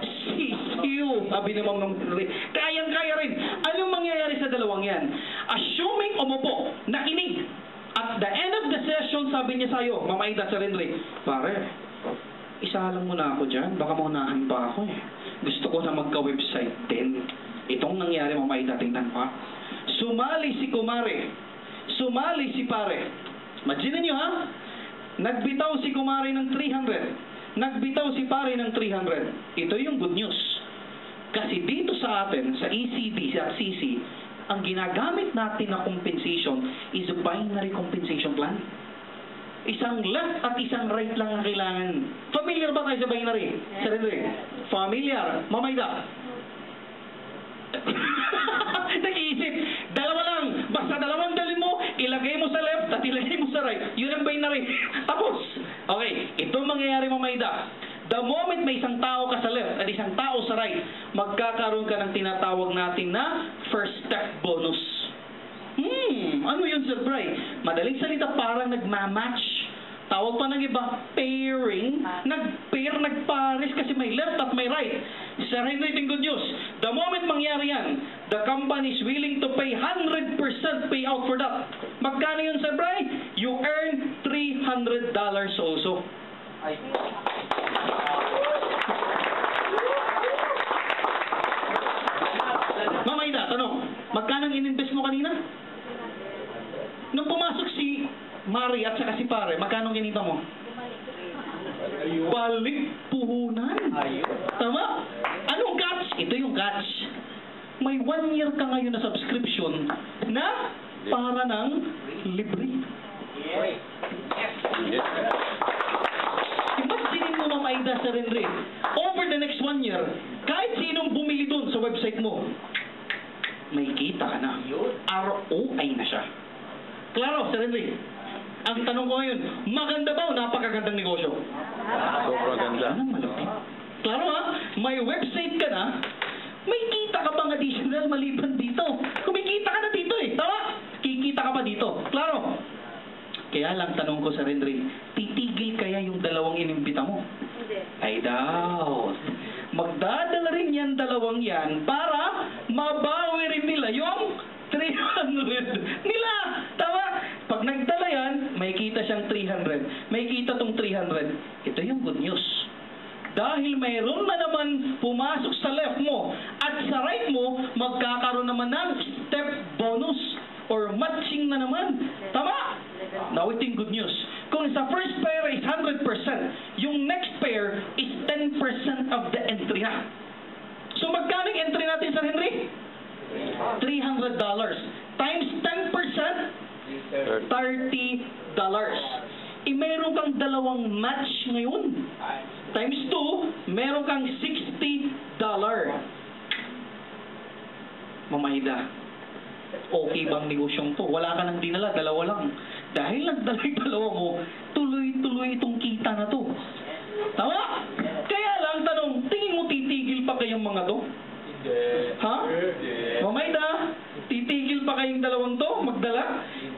[SPEAKER 2] Sisiyo, sabi ni Ma'am Henry. Kayang-kaya rin. Anong mangyayari sa dalawang yan? Assuming umupo, nakinig. At the end of the session, sabi niya sa'yo, Ma'am Aida, Sir Henry, pare, isalang mo na ako dyan. Baka maunahan pa ako eh. Gusto ko na magka-website din. Itong nangyari, Ma'am Aida, tingnan pa. Sumali si kumare. Sumali si pare. Imagine niyo ha? Nagbitaw si kumare ng 300. Nagbitaw si pare ng 300. Ito yung good news. Kasi dito sa atin, sa ECD, sa CC, ang ginagamit natin na compensation is a binary compensation plan. Isang left at isang right lang ang kailangan. Familiar ba tayo sa binary? Sir Henry? Familiar. Mamayda. Nag-iisip. Dalawa lang. Basta dalawang dalhin mo, ilagay mo sa left at ilagay mo sa right. Yun ang binary. Tapos. Okay. Ito mangyayari, Mamayda. The moment may isang tao ka sa left at isang tao sa right, magkakaroon ka ng tinatawag natin na first step bonus. Ano yun, Sir Bray? Madaling salita, parang nagmamatch. Tawag pa ng iba, pairing. Nag-pair, nagpares kasi may left at may right. Sir Henry, good news. The moment mangyari yan, the company is willing to pay 100% payout for that. Magkano yun, Sir Bray? You earn $300 also. Ma'am Aida, tanong, magkano in-invest mo kanina? Nung pumasok si Mari at saka si Pare, magkano kinita mo? Balik puhunan. Tama? Anong catch? Ito yung catch. May 1 year ka ngayon na subscription na para ng libre. Imaginin mo, Ma'am Aida, Sir Henry, over the next 1 year, kahit sinong bumili dun sa website mo, may kita ka na. ROI na siya. Klaro, Sir Henry. Ang tanong ko ngayon, maganda ba o napakagandang negosyo?
[SPEAKER 5] Sobrang ganda.
[SPEAKER 2] Anong malapit? Klaro ha, may website ka na, may kita ka pang additional maliban dito. Kumikita ka na dito eh. Tama? Kikita ka pa dito. Klaro? Kaya lang tanong ko, Sir Henry, titigil kaya yung dalawang inimbita mo?
[SPEAKER 3] Hindi.
[SPEAKER 2] Ay daw. Magdadala rin yan dalawang yan para mabawi rin nila yung 300 nila. Tama? Pag nagdala yan, may kita siyang 300. May kita tong 300. Ito yung good news. Dahil mayroon na naman pumasok sa left mo at sa right mo, magkakaroon naman ng step bonus or matching na naman. Tama? Now, ito yung good news. Kung sa first pair is 100%, yung next pair is 10% of the entry na. So, magkano yung entry natin, Sir Henry? $300. Times 10%, $30. Meron kang dalawang match ngayon. Times 2, meron kang $60. Mamayda, okay bang negosyong to? Wala ka nang dinala, dalawa lang. Dahil nagdala yung dalawa mo, tuloy-tuloy itong kita na to. Tama? Kaya lang, tanong, tingin mo titigil pa kayong mga to? Ha? Mamayda, titigil pa kayong dalawang to magdala?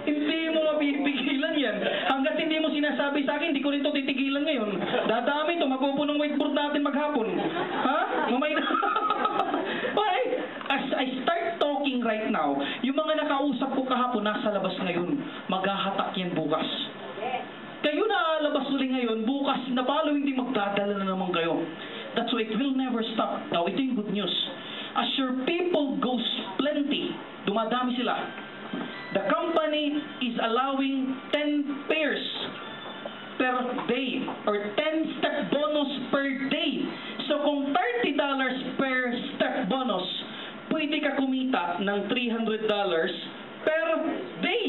[SPEAKER 2] Hindi mo mapipigilan yan. Hanggat hindi mo sinasabi sa akin, hindi ko rin to titigilan ngayon. Dadami to, mapupunong whiteboard natin maghapon. Ha? Mamayda. Why? As I start talking right now, yung mga nakausap ko kahapon nasa labas ngayon, maghahatak yan bukas. Kayo na labas ulit ngayon, bukas na following din magdadala na naman kayo. That's why it will never stop. Now, ito yung good news. As your people goes plenty, dumadami sila. The company is allowing 10 pairs per day or 10 step bonus per day. So kung $30 per step bonus, pwede ka kumita ng $300 per day.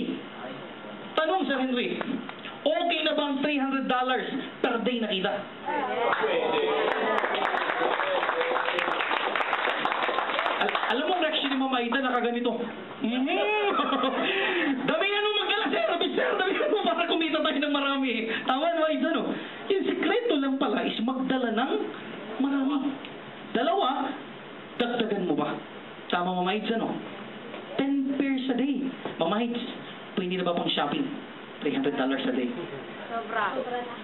[SPEAKER 2] Tanong, Sir Henry, okay na bang $300 per day na kita? Alam mo, reaction ni Mama Aida nakaganito. Damihan mo magkala, sir, damihan mo para kumita tayo ng marami. Tama, Mama Aida, no? Yung sikreto ng marami. Dalawa, dagdagan mo ba? Tama, Mama Hides, ano? 10 pairs a day. Mama Hides, pwede na ba pang shopping? $300 a day.
[SPEAKER 3] Sobra.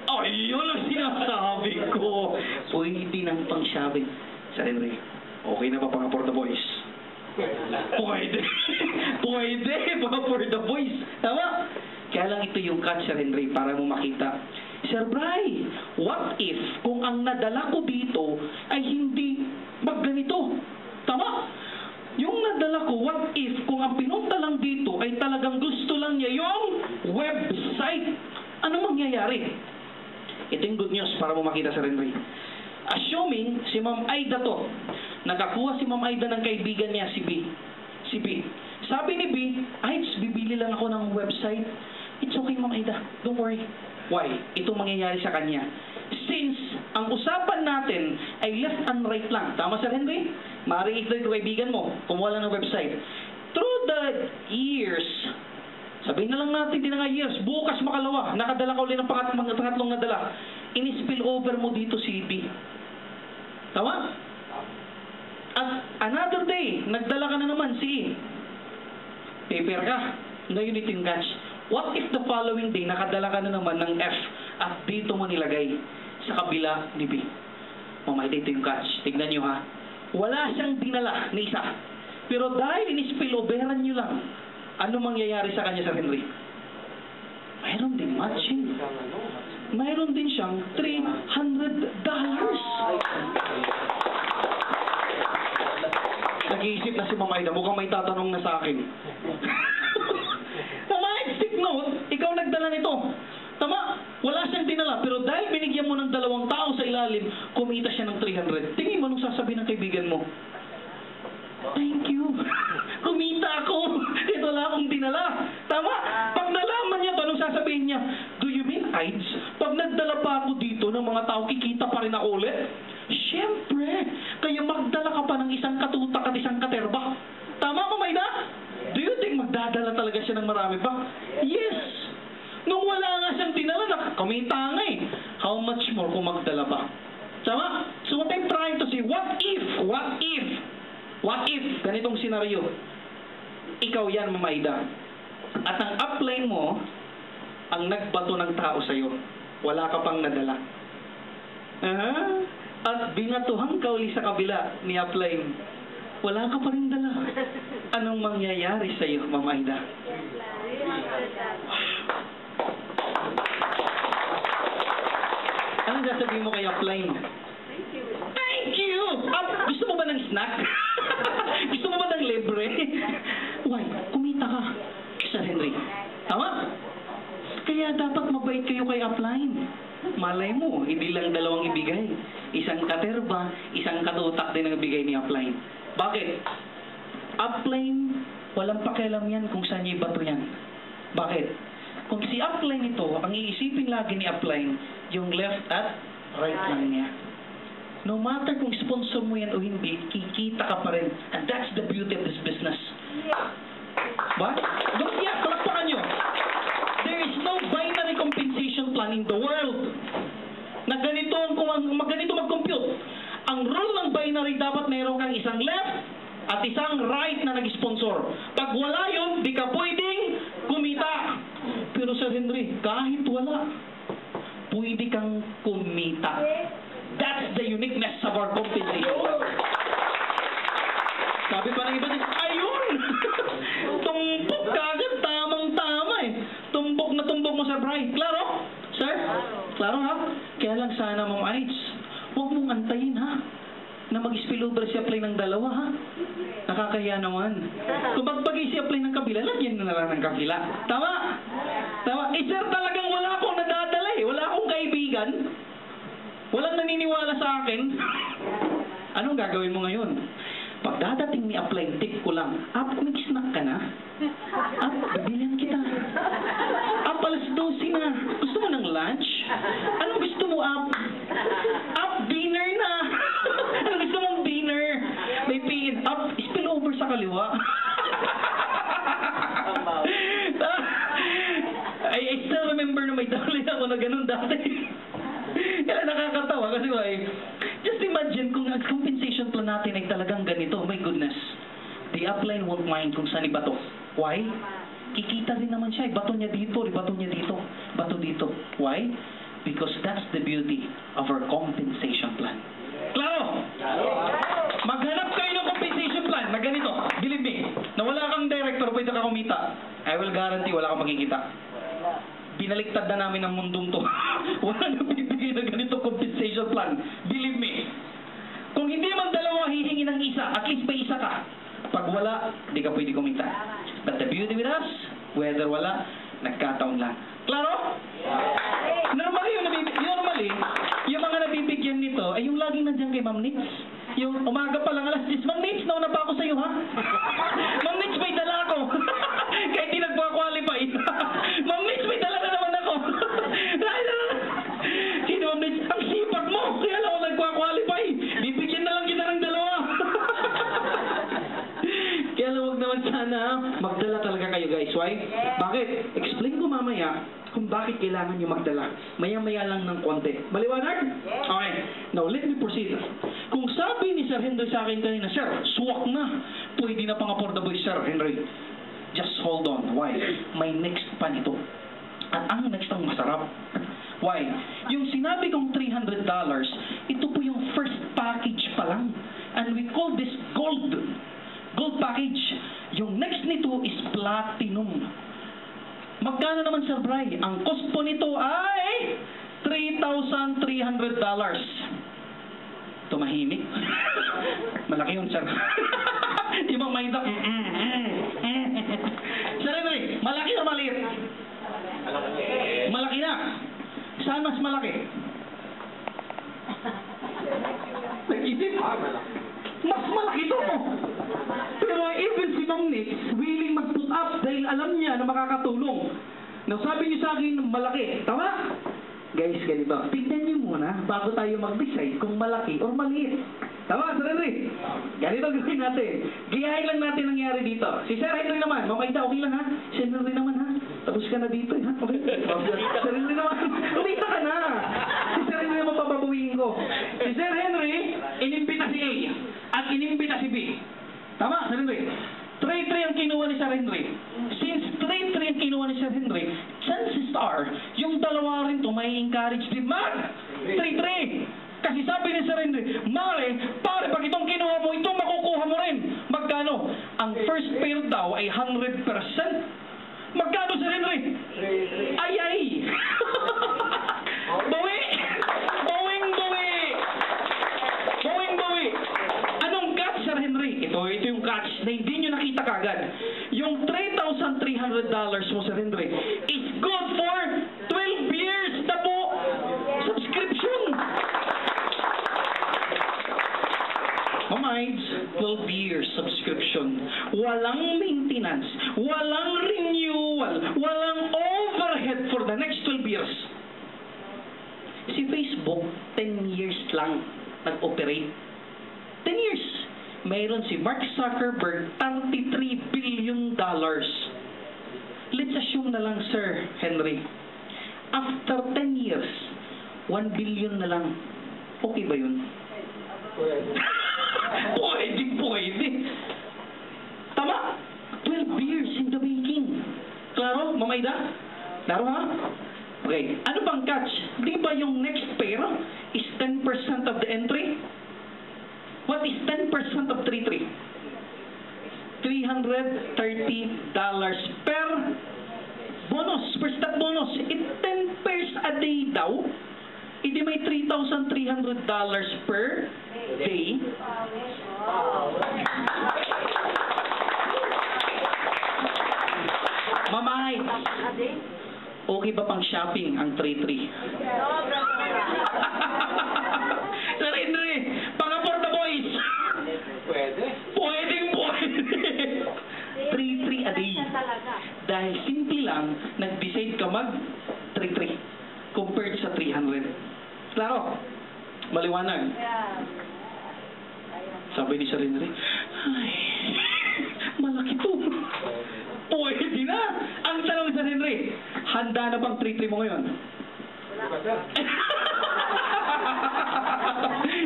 [SPEAKER 2] Ayun ang sinasabi ko. Pwede nang pang shopping. Sir Henry, okay na ba pang for the boys? Pwede. Pwede, mga for the boys. Tama? Kaya lang ito yung catch, Sir Henry, para mo makita. Sir Bry, what if kung ang nadala ko dito ay hindi magganito? Tama? Yung nadala ko, what if kung ang pinunta lang dito ay talagang gusto lang niya yung website? Ano mangyayari? Ito yung good news para mo makita, Sir Henry. Assuming si Ma'am Aida to, nakakuha si Ma'am Aida ng kaibigan niya, si B. Si B. Sabi ni B, bibili lang ako ng website. It's okay, Ma'am Aida. Don't worry. Why? Ito mangyayari sa kanya. Since ang usapan natin ay left and right lang. Tama, Sir Henry? Maaari ito yung kaibigan mo, kumuha lang ng website. Through the years, sabihin na lang natin, di na nga years, bukas makalawa, nakadala ka ulit ng pangatlong nadala. In-spill over mo dito si B. Tama? At another day, nagdala ka na naman si paper ka. Ngayon ito yung catch. What if the following day, nakadala ka na naman ng F at dito mo nilagay sa kabila ni B? Mamay, dito yung catch. Tignan nyo ha. Wala siyang dinala na isa. Pero dahil in-spilloveran nyo lang, ano mangyayari sa kanya, Sir Henry? Mayroon din matching. Mayroon din siyang $300. Nag-iisip na si Mama Aida, mukhang may tatanong na sa akin. Mama Aida, take note, ikaw nagdala nito. Tama, wala siyang dinala, pero dahil binigyan mo ng 2 tao sa ilalim, kumita siya ng 300. Tingin mo nung sasabihin ng kaibigan mo, thank you. Kumita ako. Ito lang akong dinala. Tama? Pag nalaman niya, anong sasabihin niya? Do you mean, Aids? Pag nagdala pa ako dito ng mga tao, kikita pa rin ako ulit? Siyempre. Kaya magdala ka pa ng isang katutak at isang katerba. Tama, Mama Aida? Do you think magdadala talaga siya ng marami pa? Yes. Nung wala nga siyang dinala, kumita nga eh. How much more kung magdala pa? Tama? So what I'm trying to say, what if, ganitong senaryo, ikaw yan, Mama Aida, at ang upline mo, ang nagbato ng tao sa'yo, wala ka pang nadala. At binatuhan ka uli sa kabila ni upline, wala ka pa rin dala. Anong mangyayari sa'yo, Mama Aida? Anong sasabihin mo kay upline? Thank you! Gusto mo ba ng snack? Gusto mo ba ng libre? Why? Kumita ka, Sir Henry. Tama? Kaya dapat mabait kayo kay upline. Malay mo, hindi lang 2 ibigay. Isang katerba, isang katutak din ang ibigay ni upline. Bakit? Upline, walang pakialam yan kung saan niya ibato yan. Bakit? Kung si upline ito, ang iisipin lagi ni upline, yung left at right lang niya. No matter kung sponsor mo yan o hindi, kikita ka pa rin. And that's the beauty of this business. Ba? Yeah, palakpakan nyo. There is no binary compensation plan in the world na ganito mag-compute. Ang rule ng binary, dapat mayroon kang isang left at isang right na nag-sponsor. Pag wala yun, di ka pwedeng kumita. Pero Sir Henry, kahit wala, pwede kang kumita. That's the uniqueness of our compensation. Sabi pa ng iba din, ayun! Tumbok ka agad, tamang-tama eh. Tumbok na tumbok mo, Sir Bry. Klaro? Sir? Klaro ha? Kaya lang sana, Ma'am Aids, huwag mong antayin ha, na mag-spillover si apply ng 2 ha. Nakakaya naman. Kung pag-pag-i si apply ng kabila, lagyan na lang ng kabila. Tama? Tama? Eh sir, talagang wala akong nadadala eh. Wala akong kaibigan. Walang naniniwala sa akin. Anong gagawin mo ngayon? Pag dadating ni apply, tip ko lang, may snack ka na? Bibilihan kita. Alas 12 na. Gusto mo ng lunch? Anong gusto mo, dinner na. Anong gusto mong dinner? May pin, spill over sa kaliwa. I still remember na may dali ako na ganun dati. Kaya nakakatawa kasi ganito, my goodness. The upline won't mind kung saan ibato. Why? Kikita rin naman siya. Bato niya dito, bato niya dito, bato dito. Why? Because that's the beauty of our compensation plan. Klaro? Maghanap kayo ng compensation plan na ganito. Believe me, na wala kang director, pwede ka kumita. I will guarantee wala kang makikita. Binaliktad na namin ang mundong to. Wala nang bibigay na ganito compensation plan. Believe me. Kung hindi man dalawa hihingi ng isa, at least may isa ka. Pag wala, di ka pwede kumita. But the beauty with us, whether wala, nagkataon lang. Klaro? Normally, yung mga nabibigyan nito, ay yung laging nandiyan kay Ma'am Nitz. Yung umaga pa lang alas 10, Ma'am Nitz, nauna pa ako sa'yo, ha? Ma'am Nitz, may dala ako. Kahit di nagpa-qualify. Ma'am Nitz, may dala na naman ako. Sino, Ma'am Nitz? Ang sipag mo. Kaya lang ako nagpa-qualify. Bibigyan na lang kita ng dalawa. Kaya lang huwag naman sana magdala talaga kayo, guys. Why? Bakit? Explain ko mamaya kung bakit kailangan nyo magdala. Maya-maya lang ng konti. Maliwanag? Okay. Now, let me proceed. Kung sabi ni Sir Henry sa akin kanina, Sir, suwak na. Pwede na pang-afford the boy, Sir Henry. Just hold on. Why? May next pa nito. At ang next ang masarap. Why? Yung sinabi kong $300, ito po yung first package pa lang. And we call this gold. Gold package. Yung next nito is platinum. Magkano naman, Sir Bray? Ang cost po nito ay $3,300. Tumahimik. Malaki yun, Sir. Ibang mind up. Sir Henry, malaki o maliit? Malaki na. Saan mas malaki? Nag-isip? Mas malaki ito. Pero even si Ma'am Nitz, willing mag-put up dahil alam niya na makakatulong. Now, sabi niyo sa akin, malaki. Tama? Guys, ganito. Tignan niyo muna bago tayo mag-decide kung malaki o maliit. Tama, Sir Henry? Ganito gawin natin. Gayahin lang natin nangyari dito. Si Sir Henry naman, mamaita, okay lang ha? Si Sir Henry naman ha? Tapos ka na dito ha? Okay. Sir Henry naman, umita ka na. Si Sir Henry naman papabuhin ko. Si Sir Henry, inimbita si A at inimbita si B. Tama, Sir Henry? 3-3 ang kinuha ni Sir Henry. Since 3-3 ang kinuha ni Sir Henry, chances are, yung dalawa rin to may encourage din mag 3-3. Kasi sabi ni Sir Henry, Mare, pare, pag itong kinuha mo, itong makukuha mo rin. Magkano? Ang first pair daw ay 100%. Magkano, Sir Henry? Ay! Bawi! Bawing-bawi! Bawing-bawi! Anong catch, Sir Henry? Ito yung catch na hindi nyo nakita kagad. Yung $3,300 mo, Sir Henry, is good for 12 years na po subscription. Mamides, 12 years subscription. Walang maintenance, walang renewal, walang overhead for the next 12 years. Si Facebook, 10 years lang nag-operate. 10 years. Mayroon si Mark Zuckerberg, $33 billion. Let's assume na lang, Sir Henry, after 10 years, 1 billion na lang. Okay ba yun? Pwede. Tama? 12 years in the making. Klaro, Mamayda? Klaro ha? Okay. Ano bang catch? Di ba yung next pair is 10% of the entry? What is 10% of 3-3? $330 per bonus, per step bonus. It 10 pairs a day daw. Hindi may $3,300 per day. Mamay, okay ba pang shopping ang 3-3? Sir Henry, pang-afford the boys.
[SPEAKER 4] Pwede.
[SPEAKER 2] Pwede. 3-3 a day. Dahil simple lang, nag-decide ka mag 3-3 compared sa 300. Klaro? Maliwanag? Sabi ni Sir Henry, ay, malaki to. Pwede na. Ang tanong ni Sir Henry, handa na bang 3-3 mo ngayon?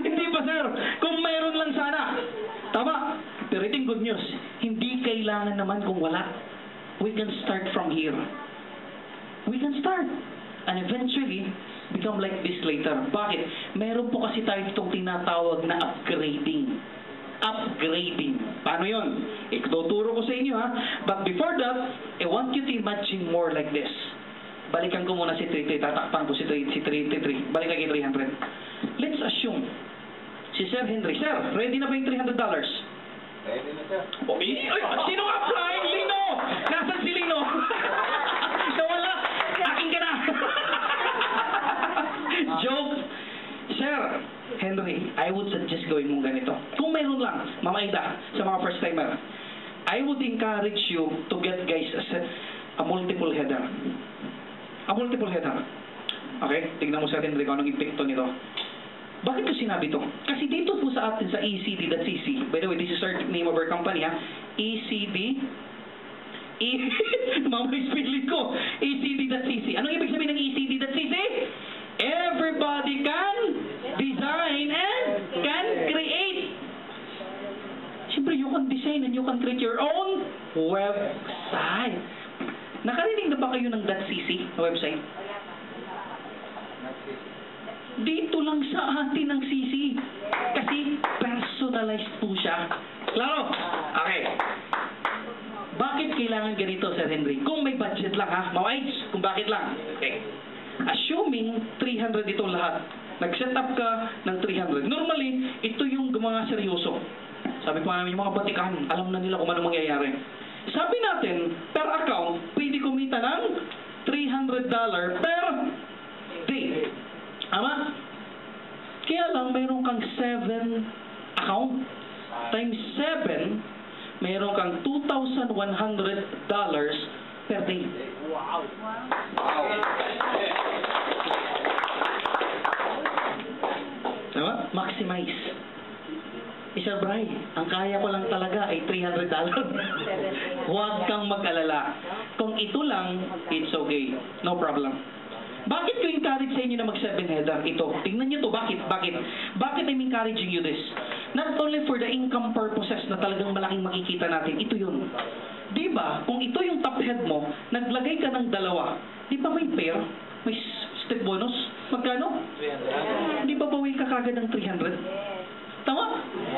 [SPEAKER 2] Hindi pa, sir. Kung mayroon lang sana. Tama. Pero ito yung good news. Hindi kailangan naman kung wala. We can start from here. We can start. And eventually, become like this later. Bakit? Meron po kasi tayo itong tinatawag na upgrading. Upgrading. Paano yun? Ituturo ko sa inyo ha. But before that, I want you to imagine more like this. Balikan ko muna si 333. Tatakpan ko si 333. Balikan kay 300. Let's assume si Sir Henry. Sir, ready na ba yung $300?
[SPEAKER 4] Ready na, sir.
[SPEAKER 2] Oh, sino ka flying? Lino! Nasaan si Lino? Nawala. Akin ka na. Joke. Sir Henry, I would suggest gawin mong ganito. Kung meron lang, Mama Ida, sa mga first timer, I would encourage you to get guys a multiple header. A multiple header. Okay? Tignan mo Sir Henry kung anong epekto nito. Bakit ko sinabi to? Kasi dito po sa atin sa ECD.cc, by the way, this is our name of our company ha, ECD, mamay spelling ko, ECD.cc. Anong ibig sabihin ng ECD.cc? Everybody can design and can create. Siyempre, you can design and you can create your own website. Nakarinig na ba kayo ng .cc na website? Dito lang sa atin ang CC. Kasi personalized po siya. Klaro? Okay. Bakit kailangan ganito, Sir Henry? Kung may budget lang ha, mawides, kung bakit lang. Okay. Assuming 300 itong lahat. Nag-set up ka ng 300. Normally, ito yung mga seryoso. Sabi pa namin, yung mga batikahan, alam na nila kung ano mangyayari. Sabi natin, per account, pwede kumita ng $300 per day. Ama? Kaya lang, mayroon kang 7 account. Times 7, mayroon kang $2,100 per day.
[SPEAKER 4] Wow.
[SPEAKER 2] Tama? Maximize. Sir Bray, ang kaya ko lang talaga ay $300. Huwag kang mag-alala. Kung ito lang, it's okay. No problem. Bakit ko encourage sa inyo na mag-7 header? Ito. Tingnan nyo to. Bakit? Bakit I'm encouraging you this? Not only for the income purposes na talagang malaking makikita natin. Ito yun. Diba? Kung ito yung top head mo, naglagay ka ng dalawa. Di ba may pair? May step bonus? Magkano?
[SPEAKER 4] 300.
[SPEAKER 2] Di ba bawi ka kagad ng 300? Tama?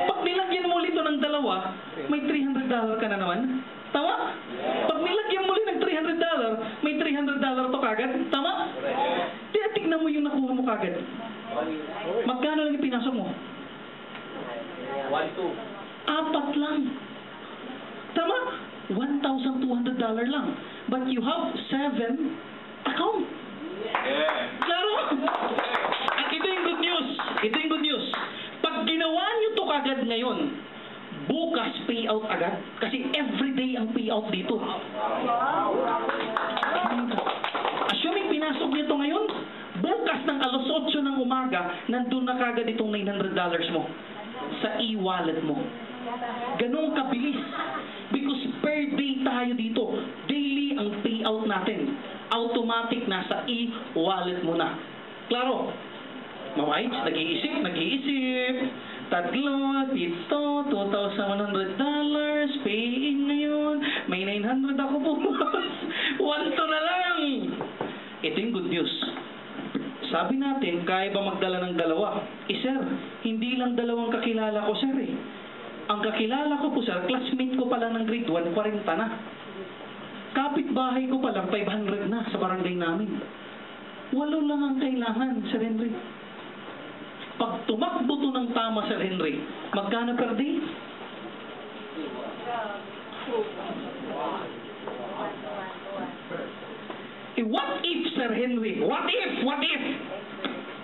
[SPEAKER 2] Pag nilagyan mo ulit ito ng dalawa, may $300 ka na naman. Tama? Pag nilagyan mo ulit ng $300, may $300 to kagad. Tama? Tignan mo yung nakuha mo kagad. Magkano lang yung pinasok mo?
[SPEAKER 4] 1, 2.
[SPEAKER 2] 4 lang. Tama? $1,200 lang. But you have 7 account. Klaro? At ito yung good news. Ito yung good news. Pag ginawa nyo to kagad ngayon, bukas payout agad. Kasi everyday ang payout dito. Assuming pinasok nyo to ngayon, bukas ng alas 8 ng umaga, nandun na kagad itong $900 mo sa e-wallet mo. Ganun kabilis. Because per day tayo dito. Daily ang payout natin. Automatic nasa e-wallet mo na. Klaro? Mawides, nag-iisip. Tatlo, dito, $2,100, pay-in ngayon, may 900 ako bukas. 1 to na lang. Ito yung good news. Sabi natin, kaya ba magdala ng dalawa? Sir, hindi lang dalawang kakilala ko, sir eh. Ang kakilala ko po, sir, classmate ko pa lang ng grade 1, 40 na. Kapitbahay ko pa lang, 500 na sa barangay namin. 8 lang ang kailangan, Sir Henry. Pag tumakbo to ng tama, Sir Henry, magkano per day? What if, Sir Henry? What if?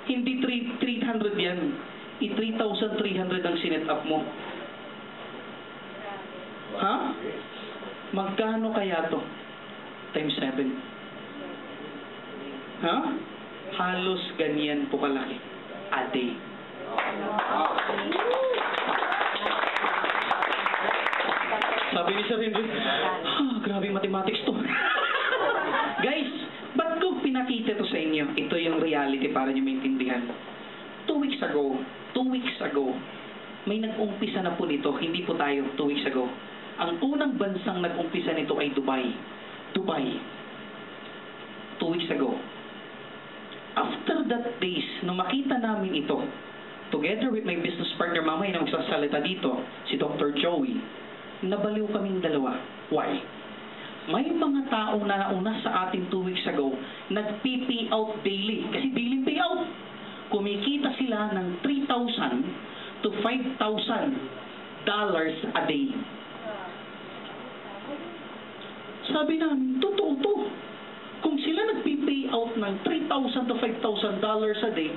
[SPEAKER 2] Hindi 300 yan. 3,300 ang sinet up mo. Ha? Magkano kaya to? Times 7. Ha? Halos ganyan po kalaki. A day. Sabi ni Sir Henry, grabe mathematics to. Guys, ba't ko pinakita to sa inyo? Ito yung reality para nyo maintindihan. 2 weeks ago, may nag-umpisa na po nito, hindi po tayo 2 weeks ago. Ang unang bansang nag-umpisa nito ay Dubai. 2 weeks ago. After that days, nung makita namin ito, together with my business partner, mamaya na magsasalita dito, si Dr. Joey, nabaliw kaming dalawa. Why? May mga taong nauna sa atin 2 weeks ago, nag-pay out daily. Kasi daily payout. Kumikita sila ng $3,000 to $5,000 a day. Sabi namin, totoo to. Kung sila nag-pay out ng $3,000 to $5,000 a day,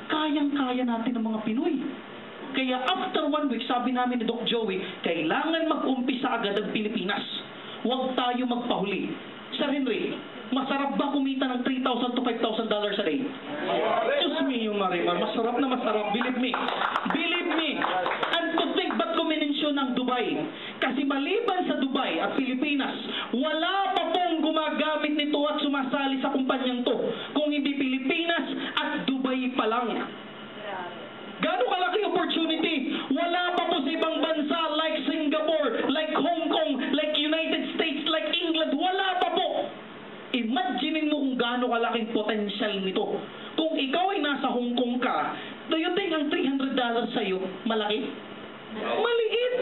[SPEAKER 2] kayang-kaya natin ng mga Pinoy. Kaya after 1 week, sabi namin ni Doc Joey, kailangan mag-umpisa agad ang Pilipinas. Huwag tayo magpahuli. Sir Henry, masarap ba kumita ng $3,000 to $5,000 a day? Diyos me, yung Marimar, masarap na masarap. Believe me. Believe me. And to think, ba't ko minensyon ng Dubai? Kasi maliban sa Dubai at Pilipinas, wala pa pong gumagamit nito at sumasali sa kumpanyang to. Kung hindi Pilipinas at Dubai pa lang. Gano'ng kalaki opportunity? Wala pa po sa ibang bansa like Singapore, like Hong Kong, like United States, like England. Wala pa po. Imagine mo kung gaano kalaking potential nito. Kung ikaw ay nasa Hong Kong ka, do you think ang $300 sa'yo malaki? Maliit.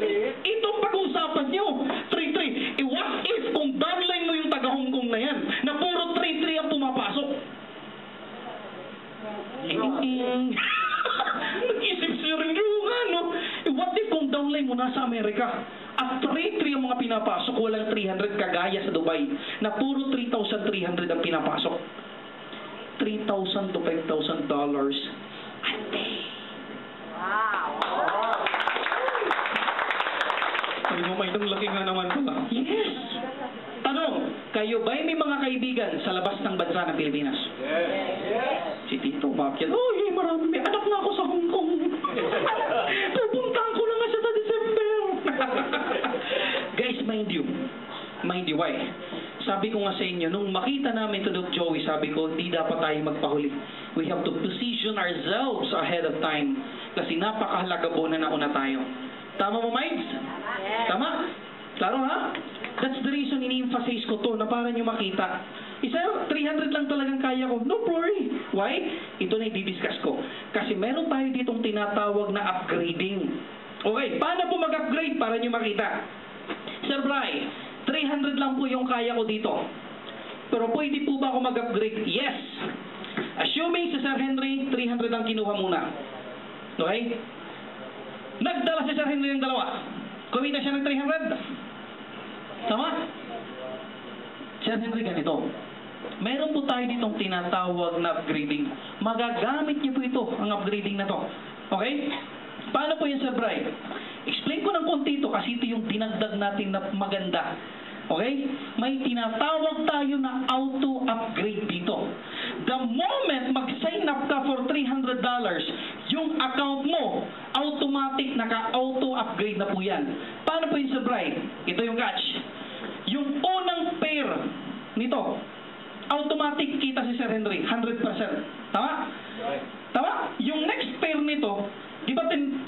[SPEAKER 2] Itong pag-uusapan nyo. 3-3. What if kung downline mo yung taga Hong Kong na yan, na puro 3-3 ang pumapasok? Nag-isip siya rin yung ano. What if kung downline mo nasa Amerika at 3-3 ang mga pinapasok, walang 300 kagaya sa Dubai, na puro 3,300 ang pinapasok. $3,000 to $5,000 a day.
[SPEAKER 3] Wow!
[SPEAKER 2] Sabi mo, may itong laki nga naman pala. Yes! Tanong, kayo ba'y may mga kaibigan sa labas ng bansa ng Pilipinas?
[SPEAKER 4] Yes.
[SPEAKER 2] Si Tito, bakit? Oh, marami. May anak na ako sa Hong Kong. Pupuntahan ko lang nga siya sa December. Guys, mind you, why? Sabi ko nga sa inyo, nung makita namin to Doc Joey, sabi ko, hindi dapat tayo magpahuli. We have to position ourselves ahead of time. Kasi napakahalaga po na nauna tayo. Tama mo, Mides? Tama? Klaro, ha? That's the reason ini-emphasize ko to, na para nyo makita. Isa, 300 lang talagang kaya ko. No worry. Why? Ito na i-discuss ko. Kasi meron tayo ditong tinatawag na upgrading. Okay, paano po mag-upgrade para nyo makita? Sir Bry, 300 lang po yung kaya ko dito. Pero pwede po ba ako mag-upgrade? Yes. Assuming si Sir Henry, 300 lang kinuha muna. Okay? Nagdala si Sir Henry ng dalawa. Kumita siya ng 300. Tama? Sir Henry, ganito. Meron po tayo ditong tinatawag na upgrading. Magagamit niyo po ito, ang upgrading na to. Okay? Paano po yun, Sir Bry? Explain ko ng konti ito kasi ito yung dinagdag natin na maganda. Okay? May tinatawag tayo na auto-upgrade dito. The moment mag-sign up ka for $300, yung account mo, automatic naka-auto-upgrade na po yan. Paano po yun, Sir Bry? Ito yung catch. Yung unang pair nito, automatic kita si Sir Henry, 100%. Tama? Tama? Yung next pair nito, di ba 10%?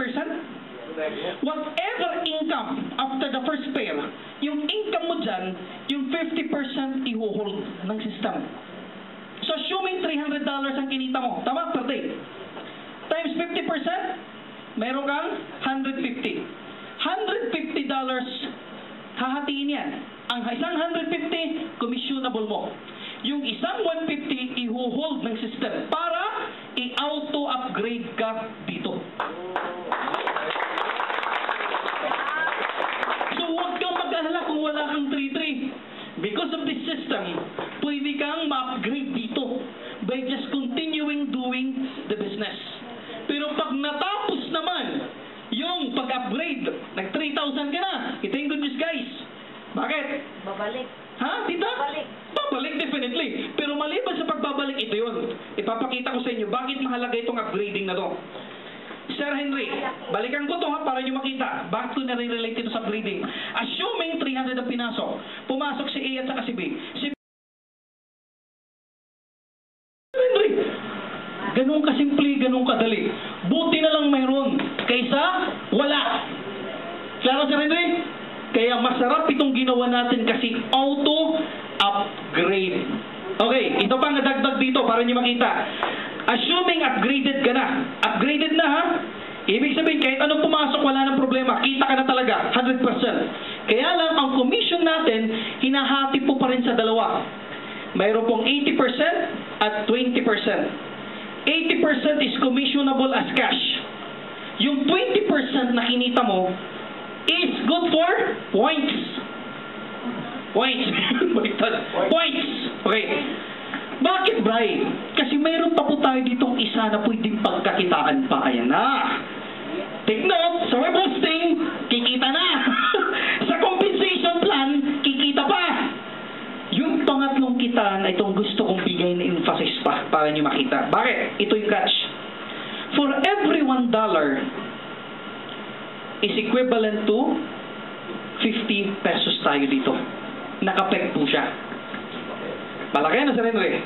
[SPEAKER 2] Whatever income after the first pair, yung income mo dyan, yung 50% i-hold ng system. So assuming $300 ang kinita mo, tama? Per day. Times 50%, meron kang $150. $150, hahatiin yan. Ang isang 150, commissionable mo. Yung isang 150, i-hold ng system para i-auto-upgrade ka dito. So huwag kang mag-alala kung wala kang 3-3. Because of this system, pwede kang ma-upgrade dito by just continuing doing the business. Pero pag natapos naman yung pag-upgrade, nag 3,000 ka na, ito yung good news, guys. Bakit?
[SPEAKER 3] Babalik.
[SPEAKER 2] Ha? Tita?
[SPEAKER 3] Babalik.
[SPEAKER 2] Babalik, definitely. Pero maliban sa pagbabalik, ito yun. Ipapakita ko sa inyo bakit mahalaga itong upgrading na to. Sir Henry, balikan ko to ha para nyo makita. Bakit ko nare-relate ito sa upgrading? Assuming 300 ang pinasok, pumasok si A at saka si B. Si Henry, Ganun kasimple, ganun kadali. Buti na lang mayroon kaysa wala. Klaro, Sir Henry? Kaya masarap itong ginawa natin kasi auto-upgrade. Okay, ito pa nga dagdag dito para niyo makita. Assuming upgraded ka na. Upgraded na, ha? Ibig sabihin, kahit anong pumasok, wala nang problema. Kita ka na talaga, 100%. Kaya lang, ang commission natin, hinahati po pa rin sa dalawa. Mayroon pong 80% at 20%. 80% is commissionable as cash. Yung 20% na kinita mo is good for points. Points. Points. Okay. Bakit, Bri? Kasi mayroon pa po tayo ditong isa na pwedeng pagkakitaan pa. Ayan na. Take note, sa web hosting, kikita na. Sa compensation plan, kikita pa. Yung pangatlong kita na itong gusto kong bigay na emphasis pa para nyo makita. Bakit? Ito yung catch. For every $1 is equivalent to 50 pesos tayo dito. Nakapeg po siya. Malaki na, Sir Henry.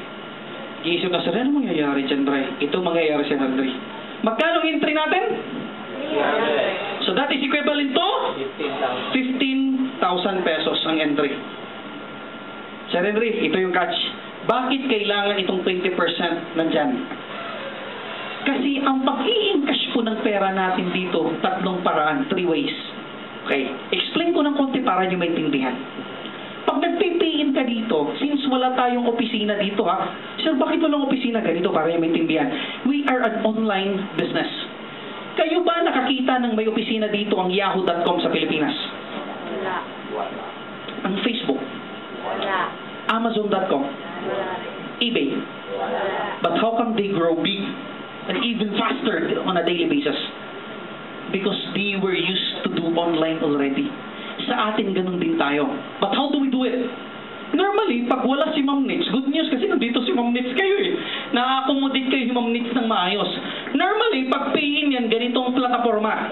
[SPEAKER 2] Iisip na, Sir, ano mangyayari dyan, Bri? Ito mangyayari, Sir Henry. Magkano entry natin? So that is equivalent to 15,000 pesos ang entry. Sir Henry, ito yung catch. Bakit kailangan itong 20% nandyan? Kasi ang pag-i-encash po ng pera natin dito, tatlong paraan, 3 ways. Okay, explain ko ng konti para nyo maintindihan. Pag nag-pay-in ka dito, since wala tayong opisina dito, ha? Sir, bakit walang opisina ganito para nyo maintindihan? We are an online business. Kayo ba nakakita ng may opisina dito ang yahoo.com sa Pilipinas?
[SPEAKER 3] Wala.
[SPEAKER 2] Ang Facebook?
[SPEAKER 3] Wala.
[SPEAKER 2] Amazon.com?
[SPEAKER 3] Wala.
[SPEAKER 2] eBay?
[SPEAKER 3] Wala.
[SPEAKER 2] But how come they grow big and even faster on a daily basis? Because they were used to do online already. Sa atin, ganun din tayo. But how do we do it? Normally, pag wala si Ma'am Nitz, good news kasi nandito si Ma'am Nitz kayo eh. Na-accommodate kayo si Ma'am Nitz ng maayos. Normally, pag pay-in yan, ganitong plataforma.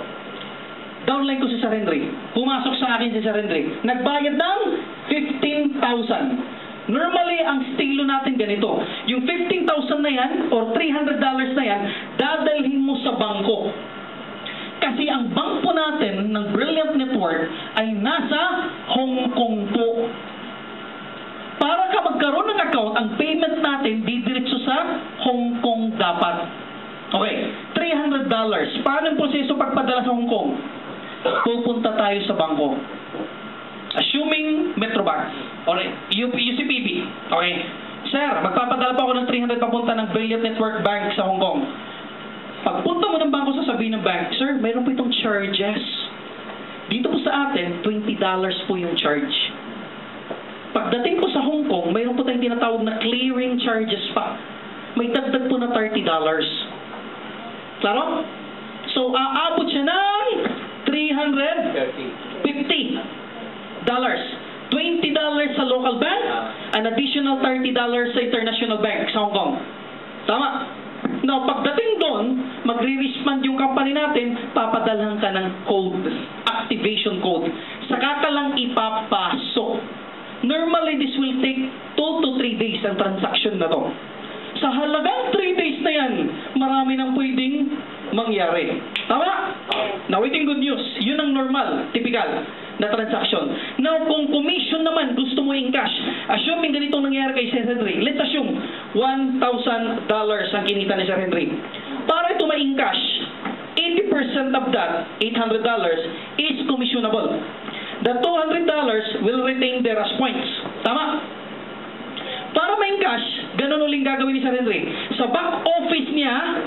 [SPEAKER 2] Downline ko si Sir Henry. Pumasok sa akin si Sir Henry. Nagbayad ng 15,000. Normally, ang estilo natin ganito. Yung 15,000 na yan, or $300 na yan, dadalhin mo sa bangko. Kasi ang bangko natin ng Brilliant Network ay nasa Hong Kong po. Para ka magkaroon ng account, ang payment natin didiretso sa Hong Kong dapat. Okay, $300. Paano ang proseso pagpadala sa Hong Kong? Pupunta tayo sa bangko. Assuming Metrobank or UCPB. Okay. Sir, magpapadala pa ako ng 300 papunta ng Brilliant Network Bank sa Hong Kong. Pagpunta mo ng bangko, sasabihin ng bank, Sir, mayroon po itong charges. Dito po sa atin, $20 po yung charge. Pagdating po sa Hong Kong, mayroon po tayong tinatawag na clearing charges pa. May dagdag po na $30. Klaro? So, aabot siya ng $350. $20 sa local bank, an additional $30 sa international bank sa Hong Kong. Tama? Now, pagdating doon, magre-respond yung company natin, papadalhan ka ng code, activation code. Saka ka lang ipapasok. Normally, this will take 2 to 3 days ang transaction na to. Sa halagang 3 days na yan, marami nang pwedeng mangyari. Tama? Now, waiting good news. Yun ang normal, typical na transaction. Now, kung commission naman, gusto mo in-cash, assuming ganitong nangyari kay Sir Henry, let's assume $1,000 ang kinita ni Sir Henry. Para ito ma-in-cash, 80% of that, $800, is commissionable. The $200 will retain there as points. Tama? Para ma-in-cash, ganun uling gagawin ni Sir Henry. Sa back office niya,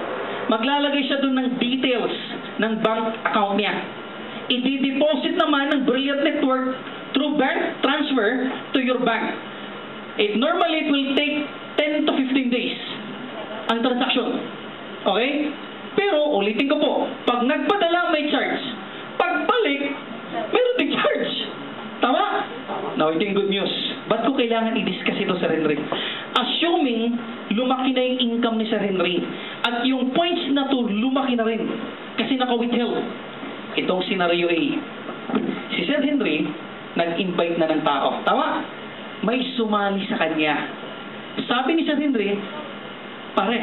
[SPEAKER 2] maglalagay siya doon ng details ng bank account niya. I-deposit naman ng Brilliant Network through bank transfer to your bank. Normally, it will take 10 to 15 days ang transaction. Okay? Pero, ulitin ko po, pag nagpadala, may charge. Pagbalik, meron din charge. Tama? Now, ito yung good news. Ba't ko kailangan i-discuss ito, Sir Henry? Assuming, lumaki na yung income ni Sir Henry at yung points na to, lumaki na rin. Kasi naka-withheld. Itong scenario A. Si Sir Henry, nag-invite na ng tao. Tama? May sumali sa kanya. Sabi ni Sir Henry, pare,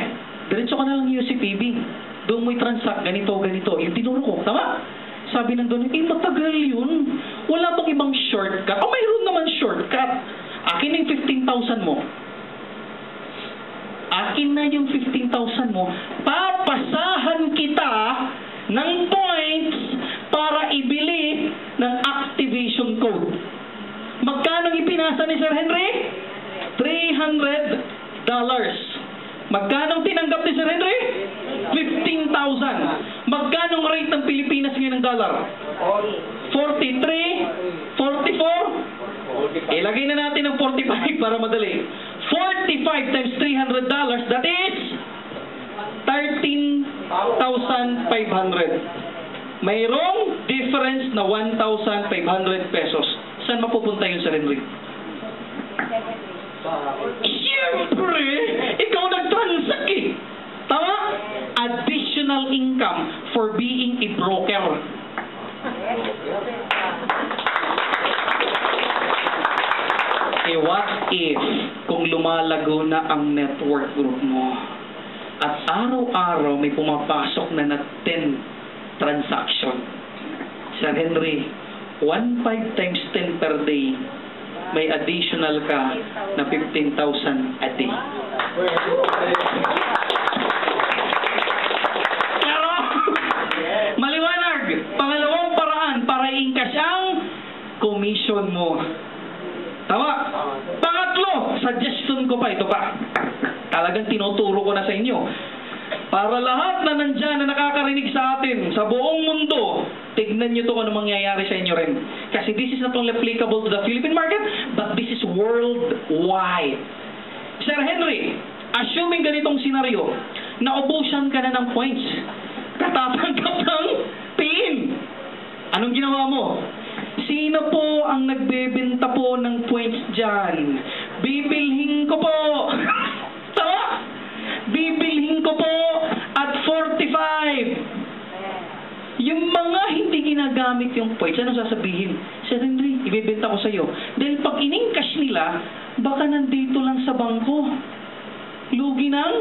[SPEAKER 2] diretso ka na lang UCPB. Doon mo'y transact, ganito. Yung tinuro ko, tama? Sabi ng doon, matagal yun. Wala bang ibang shortcut? Mayroon naman shortcut. Akin na yung 15,000 mo. Akin na yung 15,000 mo. Papasahan kita ng points para ibili ng activation code. Magkano ipinasa ni Sir Henry? $300. Magkano tinanggap ni Sir Henry? 15,000. Magkano rate ng Pilipinas ngayon ng dollar? 43? 44? Ilagay na natin ng 45 para madali. 45 times $300, that is 13,500. Mayroong difference na 1,500 pesos. Saan mapupunta yun, Sir Henry? Siyempre, ikaw nag-transact eh. Tama? Additional income for being a broker. What if kung lumalago na ang network group mo at araw-araw may pumapasok na 10 transaction? Sir Henry, 1.5 times 10 per day, may additional ka na 15,000 a day. Pero, maliwanag, pangalawang paraan para i-encash ang commission mo. Tama? Pangatlo, suggestion ko pa, ito pa. Talagang tinuturo ko na sa inyo. Para lahat na nandyan na nakakarinig sa atin, sa buong mundo, tignan nyo ito kung ano mangyayari sa inyo rin. Kasi this is not only applicable to the Philippine market, but this is worldwide. Sir Henry, assuming ganitong senaryo, naubusan ka na ng points, katatanggap ng PIN. Anong ginawa mo? Sino po ang nagbebenta po ng points dyan? Bibilhin ko po. Tama? Bibilhin ko po at 45. Yung mga hindi ginagamit yung points, ano sasabihin? Sir Henry, ibebenta ko sa'yo. Dahil pag in-encash nila, baka nandito lang sa bangko. Lugi ng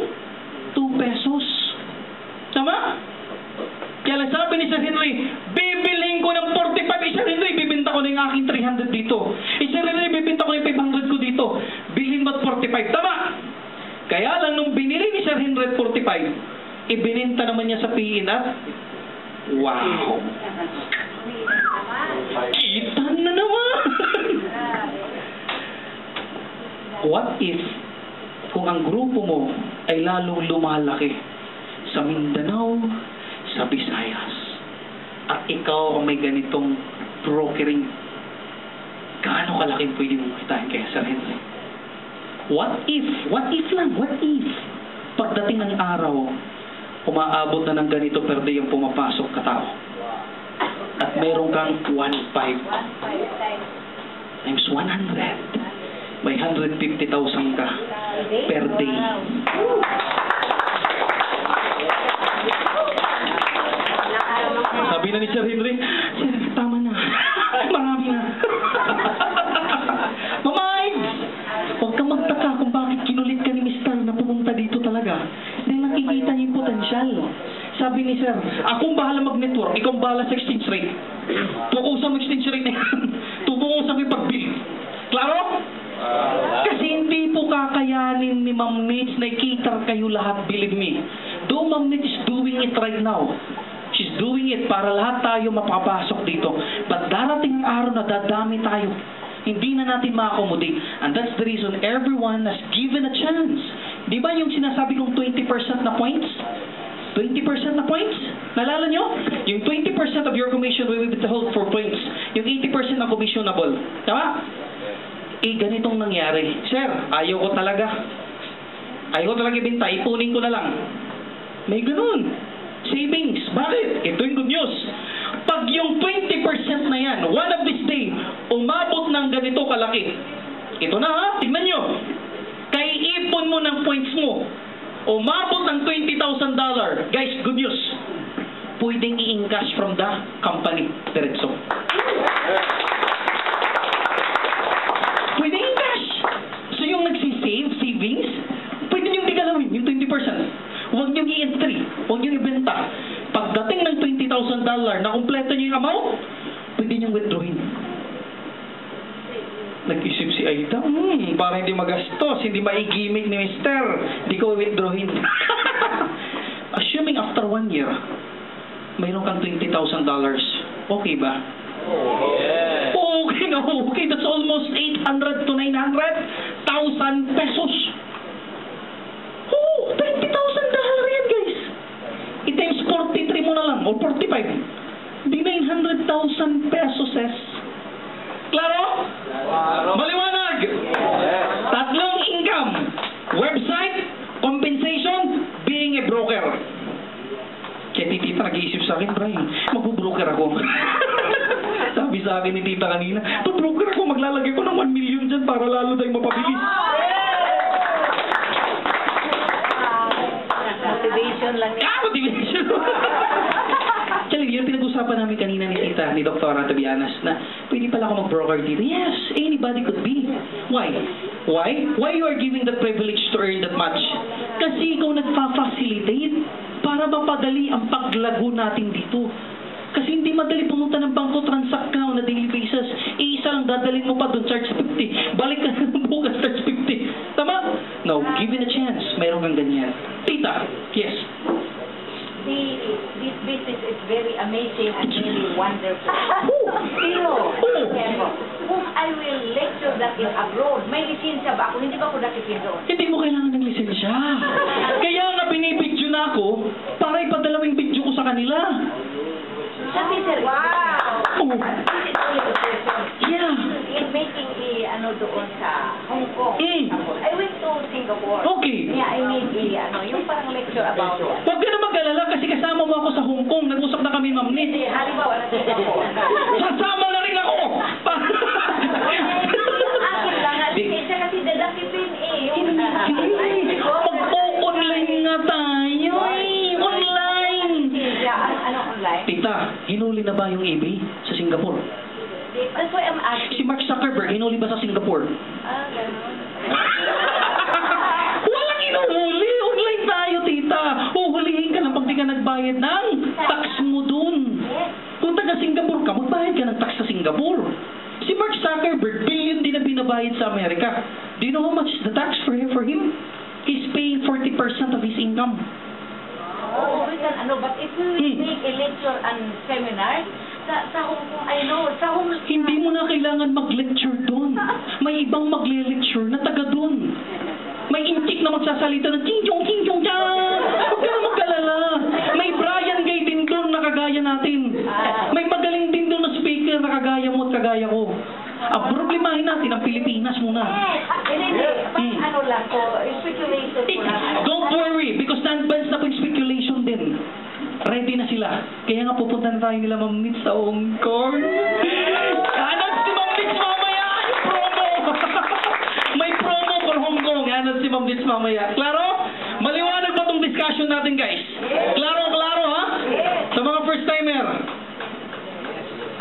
[SPEAKER 2] 2 pesos. Tama? Kaya lang sabi ni Sir Henry, bibilhin ko ng 45. Sir Henry, bibenta ko na yung aking 300 dito. Sir Henry, bibenta ko yung 500 ko dito. Bilhin mo at 45. Tama? Kaya lang nung binili ni Sir Henry at 45, ibininta naman niya sa PIN at wow! Kita na naman! What if kung ang grupo mo ay lalong lumalaki sa Mindanao, sa Visayas, at ikaw ang may ganitong brokering, gaano kalaking pwede mong kitain kaya Sir Henry? What if pagdating ng araw, umaabot na ng ganito per day yung pumapasok ka tao, at meron kang 1.5 times 100, may 150,000 ka per day. Sabi na ni Sir Henry, Sir, tama na. Marami na. Mamaig! Huwag kang magtaka kung bakit kinulit ka ni Mr. na pumunta dito talaga. Dahil nakikita niya yung potensyal. Sabi ni Sir, akong bahala mag-network, ikaw bahala sa exchange rate. Tukusan mo exchange rate na yan. Tukusan mo yung pag-bill. Klaro? Kasi hindi po kakayanin ni Ma'am Nitz na i-cater kayo lahat, believe me. Though Ma'am Nitz is doing it right now. She's doing it para lahat tayo mapapasok dito. But darating ang araw na dadami tayo. Hindi na natin ma-accommodate. And that's the reason everyone has given a chance. Di ba yung sinasabi kong 20% na points? 20% na points? Nalala nyo? Yung 20% of your commission will be withheld for points. Yung 80% na commissionable. Tama? Ganitong nangyari. Sir, ayaw ko talaga. Ayaw ko talaga ibenta. Ipunin ko na lang. May ganun. Savings. Bakit? Ito yung good news. Pag yung 20% na yan, one of this day, umabot ng ganito kalaki. Ito na ha, tignan nyo. Kaiipon mo ng points mo. Umabot ng $20,000. Guys, good news. Pwedeng i-encash from the company. Diretso. Pwedeng i-encash. So yung nagsisave, savings, pwede nyo di galawin, yung 20%. Huwag niyong i-entry. Huwag niyong ibenta. Pagdating ng $20,000 na kumpleto niyo yung amount, pwede niyong withdrawin. Nag-isip si Aida, para hindi magastos, hindi maigimik ni Mister, di ko withdrawin. Assuming after 1 year, mayroon kang $20,000. Okay ba?
[SPEAKER 5] Yes.
[SPEAKER 2] Okay na okay. That's almost 800 to 900,000 pesos. Oh, $20,000 yan, guys. I-times 43 mo na lang, o 45. Di 900,000 pesos, Klaro? Maliwanag! Tatlong income. Website, compensation, being a broker. Kaya ni Tita nag-iisip sa akin, Brian, mag-broker ako. Sabi sa akin ni Tita kanina, mag-broker ako, maglalagay ko ng 1 million dyan para lalo tayong mapabilis.
[SPEAKER 3] Motivation lang yan.
[SPEAKER 2] Motivation! Actually, yun pinag-usapan namin kanina ni Tita, ni Doktora, to be honest, na pwede pala ako mag-broker dito. Yes, anybody could be. Why? Why? Why you are giving that privilege to earn that much? Kasi ikaw nagpa-facilitate para mapadali ang paglago natin dito. Kasi hindi madali pumunta ng bangko, transact ka on a daily basis. Iisa lang dadalhin mo pa doon, charge 50. Balik ka ng bukas, charge 50. Tama? No, given a chance, mayroon kang ganyan. Tita, yes.
[SPEAKER 3] This business is very amazing and really wonderful. Pero, kung I will lecture that in abroad, may lisensya ba ako? Hindi ba ako dakitin doon?
[SPEAKER 2] Hindi mo kailangan ng lisensya. Kaya nga binibidyo na ako para ipadalawing video ko sa kanila.
[SPEAKER 3] Sabi, sir, wow!
[SPEAKER 2] Oh.
[SPEAKER 3] This is only a person.
[SPEAKER 2] Yeah.
[SPEAKER 3] In making doon sa Hong Kong. I went to Singapore.
[SPEAKER 2] Okay.
[SPEAKER 3] Yeah, I made yung parang lecture about that.
[SPEAKER 2] Huwag ka na mag-alala kasi kasama mo ako sa Hong Kong. Nag-usap na kami, Ma'am Nit.
[SPEAKER 3] Hindi, halimbawa na Singapore.
[SPEAKER 2] Sasama na rin ako!
[SPEAKER 3] Akin lang, lisensya kasi dadakipin yung
[SPEAKER 2] Mag-online nga tayo online!
[SPEAKER 3] Ano online?
[SPEAKER 2] Tita, hinuli na ba yung eBay sa Singapore?
[SPEAKER 3] That's why I'm asking.
[SPEAKER 2] Si Mark Zuckerberg, hinuli ba sa Singapore?
[SPEAKER 3] Ganun.
[SPEAKER 2] Walang inuhuli! Online tayo, tita! Huhulihin ka lang pag di ka nagbayad ng tax mo dun. Kung taga Singapore ka, magbayad ka ng tax sa Singapore. Si Mark Zuckerberg, billion din na binabayad sa Amerika. Do you know how much is the tax for him? He's paying 40% of his income.
[SPEAKER 3] Oh, we can, but if we make a lecture and seminar, sa Hong Kong, I know, sa Hong Kong.
[SPEAKER 2] Hindi mo na kailangan mag-lecture doon. May ibang magle-lecture na taga doon. May intik na magsasalita ng ching-chong, ching-chong, chang! Huwag ka na mag-alala. May Brian Gay din doon na kagaya natin. May magaling din doon na speaker na kagaya mo at kagaya ko. Ang problemahin natin ang Pilipinas muna.
[SPEAKER 3] Hindi. Ano lang po, speculation po lang.
[SPEAKER 2] Don't worry, because na-advance na po yung speculation din. Ready na sila. Kaya nga pupunta na tayo nila Ma'am Nitz sa Hong Kong. Anad si Ma'am Nitz mamaya! Yung promo! May promo for Hong Kong. Anad si Ma'am Nitz mamaya. Klaro? Maliwanag ba itong discussion natin, guys? Klaro, ha? Sa mga first timer.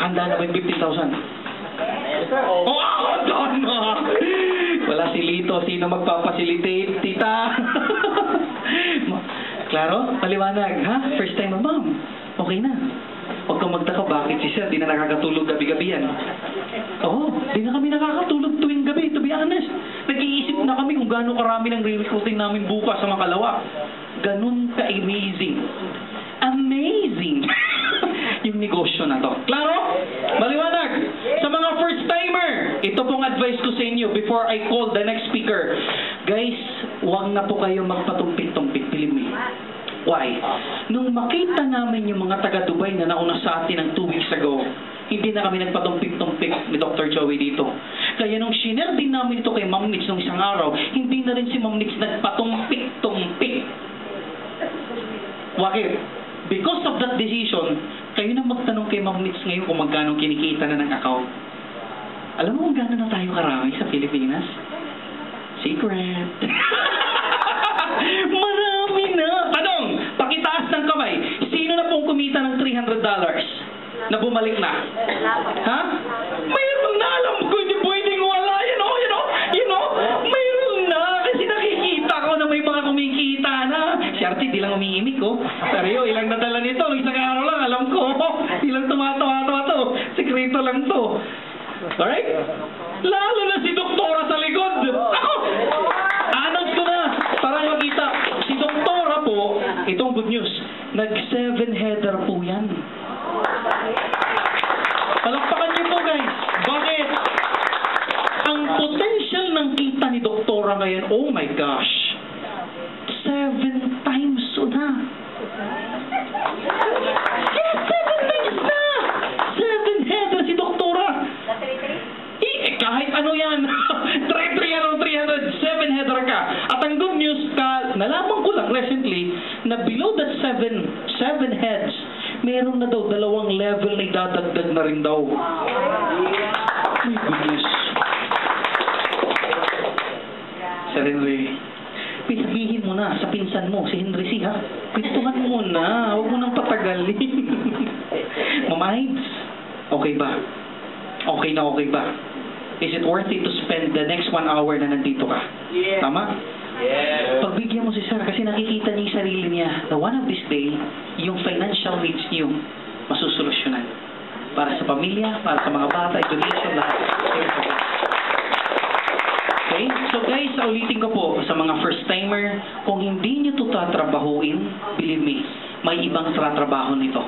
[SPEAKER 2] Handa na ba yung 50,000? Oh, doon na! Wala si Lito. Sino magpapacilitate? Tita! Klaro? Paliwanag, ha? First time, ma'am. Okay na. Huwag kang magtaka, bakit si Sir? Di na nakakatulog gabi-gabi yan. Oo, di na kami nakakatulog tuwing gabi, to be honest. Nag-iisip na kami kung gaano karami ng re-recruiting namin bukas sa Makalawa. Ganun ka-amazing. Amazing! Yung negosyo na to. Klaro? Maliwanag! Sa mga first-timer, ito pong advice ko sa inyo before I call the next speaker. Guys, huwag na po kayo magpatumpik-tumpik. Believe me. Why? Nung makita namin yung mga taga-Dubai na nauna sa atin ng 2 weeks ago, hindi na kami nagpatumpik-tumpik ni Dr. Joey dito. Kaya nung shiner din namin ito kay Ma'am Nitz nung isang araw, hindi na rin si Ma'am Nitz nagpatumpik-tumpik. Bakit? Because of that decision, kayo na magtanong kay Ma'am Nitz ngayon kung magkano kinikita na ng account. Alam mo kung gano'n na tayo karami sa Pilipinas? Secret. Marami na. Tanong, pakitaas ng kamay. Sino na pong kumita ng $300 na bumalik na? Ha? Mayroon na. Alam ko, hindi pwedeng wala. You know? Mayroon na. Kasi nakikita ko na may mga kumikita na. Si diskarte, di lang umiimik ko. Pero yun, ilang nadala nito, isang araw lang, alam ko. Di lang tumatawa-tawa to. Sekreto lang to. Alright? Lalo na si Doktora sa likod. Ako! Announce ko na, para makita. Si Doktora po, itong good news, nag-7-header po yan. Palakpakan niyo po, guys. Bakit? Ang potential ng kita ni Doktora ngayon, oh my gosh, 7 times na. Yes, 7 times na! 7-header si Doktora. Kahit ano yan, 7-header ka. At ang good news ka, nalaman ko lang recently, na below that 7 heads, meron na daw 2 level na idadagdag na rin daw. My goodness. Sir Henry, sabihin mo na sa pinsan mo, si Henry C, ha? Pintuhan mo na, huwag mo nang patagalin. Mamides, okay ba? Okay ba? Is it worth it to spend the next 1 hour na nandito ka?
[SPEAKER 5] Yes.
[SPEAKER 2] Tama?
[SPEAKER 5] Yes.
[SPEAKER 2] Pagbigyan mo si Sir kasi nakikita niya yung sarili niya na one of this day, yung financial needs niyo masusolusyonan. Para sa pamilya, para sa mga bata, education, lahat. Okay? So guys, ulitin ko po sa mga first-timer, kung hindi nyo ito tatrabahuin, believe me, may ibang tatrabaho nito.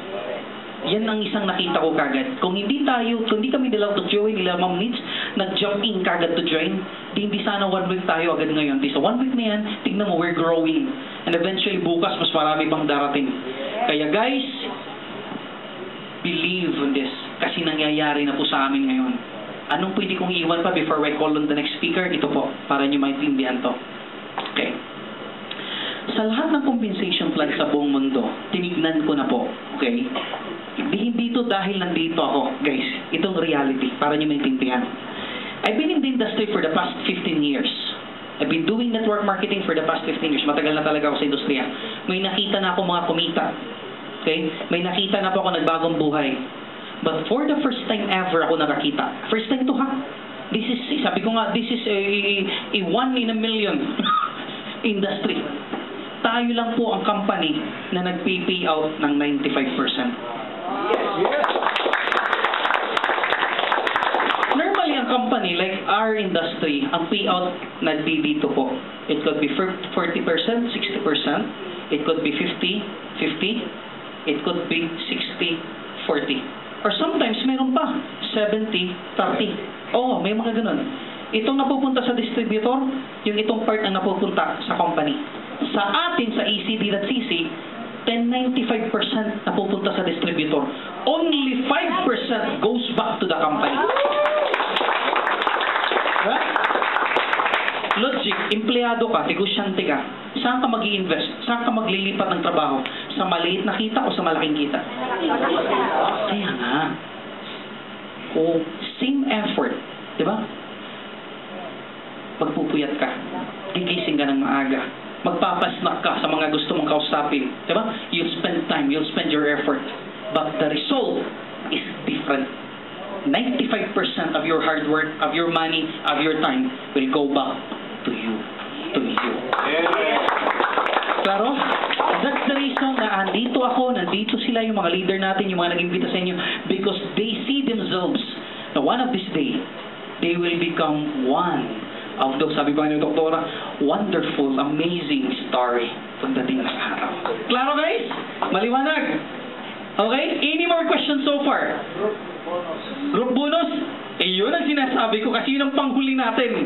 [SPEAKER 2] Yan ang isang nakita ko kagad. Kung hindi kami dalaw to join, nila Ma'am Nitz, nag-jump in kagad to join, hindi sana 1 week tayo agad ngayon. Sa 1 week na yan, tingnan mo, we're growing. And eventually, bukas, mas marami pang darating. Kaya guys, believe in this. Kasi nangyayari na po sa amin ngayon. Anong pwede kong iwan pa before I call on the next speaker? Ito po, para nyo maintindihan to. Okay. Sa lahat ng compensation plan sa buong mundo, tinignan ko na po. Okay? Hindi to dahil nandito ako, guys. Itong reality, para nyo maintindihan. I've been in the industry for the past 15 years. I've been doing network marketing for the past 15 years. Matagal na talaga ako sa industriya. May nakita na ako mga kumita. Okay? May nakita na po ako nagbagong buhay. But for the first time ever ako nakakita. First time to, ha? This is, sabi ko nga, this is a 1 in a million industry. Tayo lang po ang company na nag-pay out ng 95%. Normally, ang company, like our industry, ang payout dito po. It could be 40%, 60%. It could be 50, 50. It could be 60, 40. Or sometimes, meron pa, 70, 30. Oo, may mga ganun. Itong napupunta sa distributor, yung itong part ang napupunta sa company. Sa atin, sa ECD.cc, 10-95% napupunta sa distributor. Only 5% goes back to the company. Right? Logic, empleyado ka, negosyante ka, saan ka mag-i-invest? Saan ka maglilipat ng trabaho? Sa maliit na kita o sa malaking kita? Kaya nga. O, same effort. Diba? Magpupuyat ka. Gigising ka ng maaga. Magpapasnack ka sa mga gusto mong kausapin. Diba? You'll spend time, you'll spend your effort. But the result is different. 95% of your hard work, of your money, of your time will go back to you. To you. Klaro? That's the reason na andito ako, nandito sila yung mga leader natin, yung mga nag-imbita sa inyo, because they see themselves na one of this day, they will become one of those, sabi ba niyo, Doktora, wonderful, amazing story pagdating na sa araw. Klaro guys? Maliwanag? Okay? Any more questions so far? Group bonus? Eh yun ang sinasabi ko kasi yun ang panghuli natin.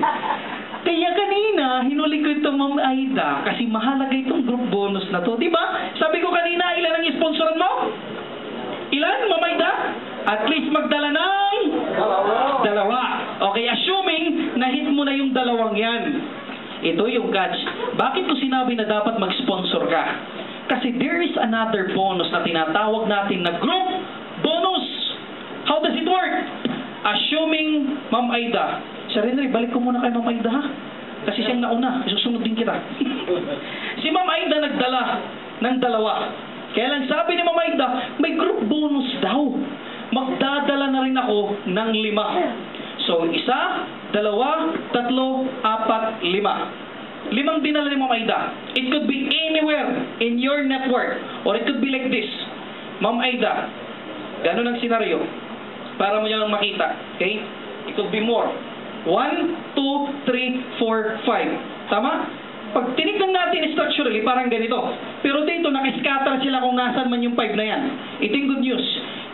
[SPEAKER 2] Kaya kanina, hinuli ko itong Ma'am Aida kasi mahalaga itong group bonus na to. Diba? Sabi ko kanina, ilan ang sponsoran mo? Ilan, Ma'am Aida? At least magdala ng dalawa. Okay, assuming na-hit mo na yung dalawang yan. Ito yung catch. Bakit ko sinabi na dapat mag-sponsor ka? Kasi there is another bonus na tinatawag natin na group bonus. How does it work? Assuming, Ma'am Aida, Sir Henry, balik ko muna kay Ma'am Aida, ha? Kasi siyang nauna, isusunod din kita. Si Ma'am Aida nagdala ng dalawa. Kaya lang sabi ni Ma'am Aida, may group bonus daw. Magdadala na rin ako ng 5. So, 1, 2, 3, 4, 5. 5 dinala ni Ma'am Aida. It could be anywhere in your network. Or it could be like this. Ma'am Aida, ganun ang senaryo. Para mo nyo lang makita. Okay? It could be more. 1, 2, 3, 4, 5. Tama? Pag tinignan natin structurally, parang ganito. Pero dito, nakiscatter sila kung nasan man yung 5 na yan. Ito yung good news.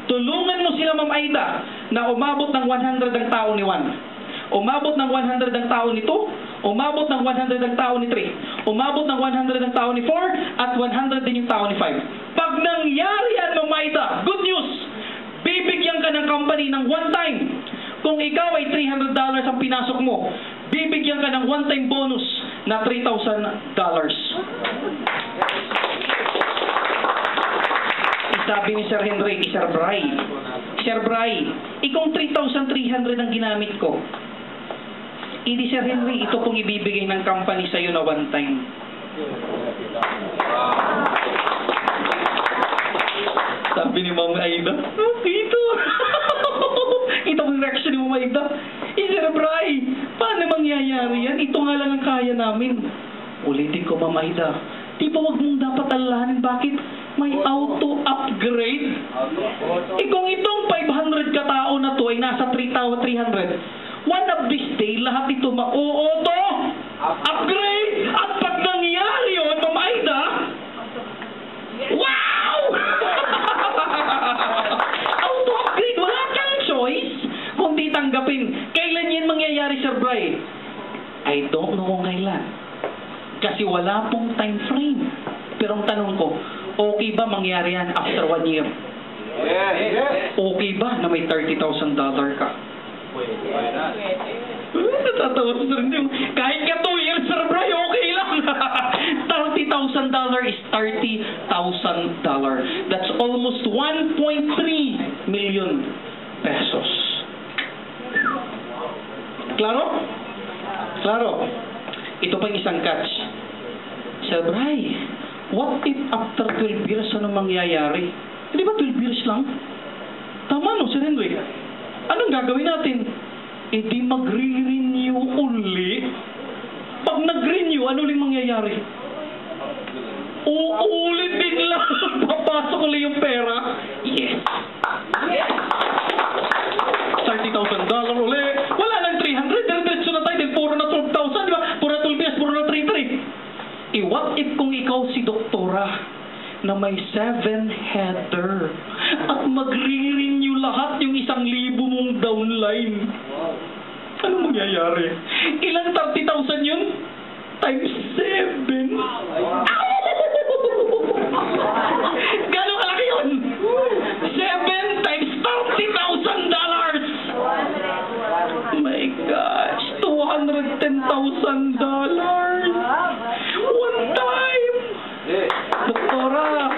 [SPEAKER 2] Tulungan mo sila, Ma'am Aida, na umabot ng 100 ang tao ni 1. Umabot ng 100 ang tao ni 2. Umabot ng 100 ang tao ni 3. Umabot ng 100 ang tao ni 4. At 100 din yung tao ni 5. Pag nangyari yan, Ma'am Aida, good news! Bibigyan ka ng company ng one time. Kung ikaw ay $300 ang pinasok mo, bibigyan ka ng one-time bonus na $3,000. Sabi ni Sir Henry, Sir Bray, ikong 3,300 ang ginamit ko. Hindi, Sir Henry, ito pong ibibigay ng company sa'yo na one time. Sabi ni Ma'am Aida, ito. Ito ang reaction ni Ma'am Aida. Sir Bray, paano mangyayari yan? Ito nga lang ang kaya namin. Ulitin ko, Ma'am Aida. Di ba wag mong dapat alalahanin bakit may auto-upgrade? Kung itong 500 katao na to ay nasa 3,300, one of this day, lahat ito ma-auto-upgrade! At pag nangyari yun, Ma'am Aida, wow! Auto-upgrade, wala kang choice kundi tanggapin. Kailan yan mangyayari, Sir Bray? I don't know kung kailan. Kasi wala pong time frame. Pero ang tanong ko, okay ba mangyari yan after 1 year? Okay ba na may $30,000 ka? Natatawa ko sa rin yung, kahit ka 2 years, Sir Bray, okay lang. $30,000 is $30,000. That's almost 1.3 million pesos. Klaro? Klaro. Ito pa yung isang catch. Sir Bray, what if after 12 years ano mangyayari? Hindi ba 12 years lang? Tama no, Sir Henry? Anong gagawin natin? E di mag-renew uli. Pag nag-renew, ano ulit mangyayari? Uulit din lang. Papasok ulit yung pera. Yes. $30,000 ulit. Wala lang 300. Diretso na tayo. Puro na 12,000. Diba? Puro na 12 years. Puro na 3,300. What if kung ikaw si doktora na may 7-header at magre-renew lahat yung 1,000 mong downline? Ano mangyayari? Ilang 30,000 yun? Times 7. Gano'ng kalaki yun? 7 times $30,000. Oh my gosh, $210,000. One time. Doktora,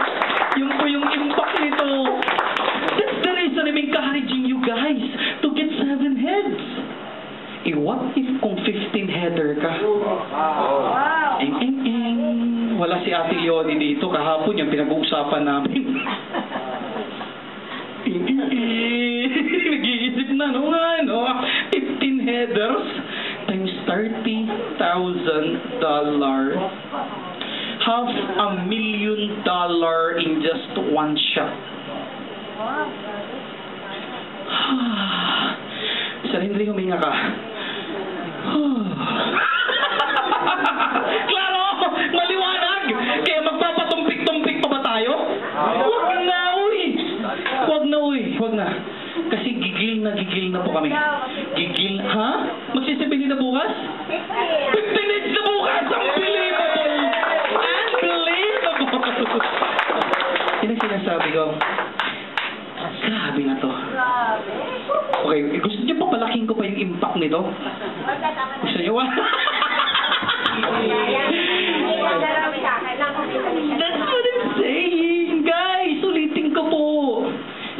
[SPEAKER 2] yun po yung impact nito. That's the reason I'm encouraging you guys to get 7 heads. What if kung 15-header ka? Wala si Ate Leonie dito. Kahapon yung pinag-uusapan namin. Nag-iisip na, no? 15 headers times $30,000. $500,000 in just one shot. Sir Henry, huminga ka. Klaro! Maliwanag! Kaya magpapatumpik-tumpik pa ba tayo? Huwag na, uy! Huwag na. Kasi gigil na po kami. Gigil, ha? Magsisipin na bukas? 15 minutes na bukas! Unbelievable! Unbelievable! Yan ang sinasabi ko. Grabe na to. Okay, gusto niyo pa palaking ko pa yung impact nito? Gusto niyo? That's what I'm saying, guys. Ulitin ko po.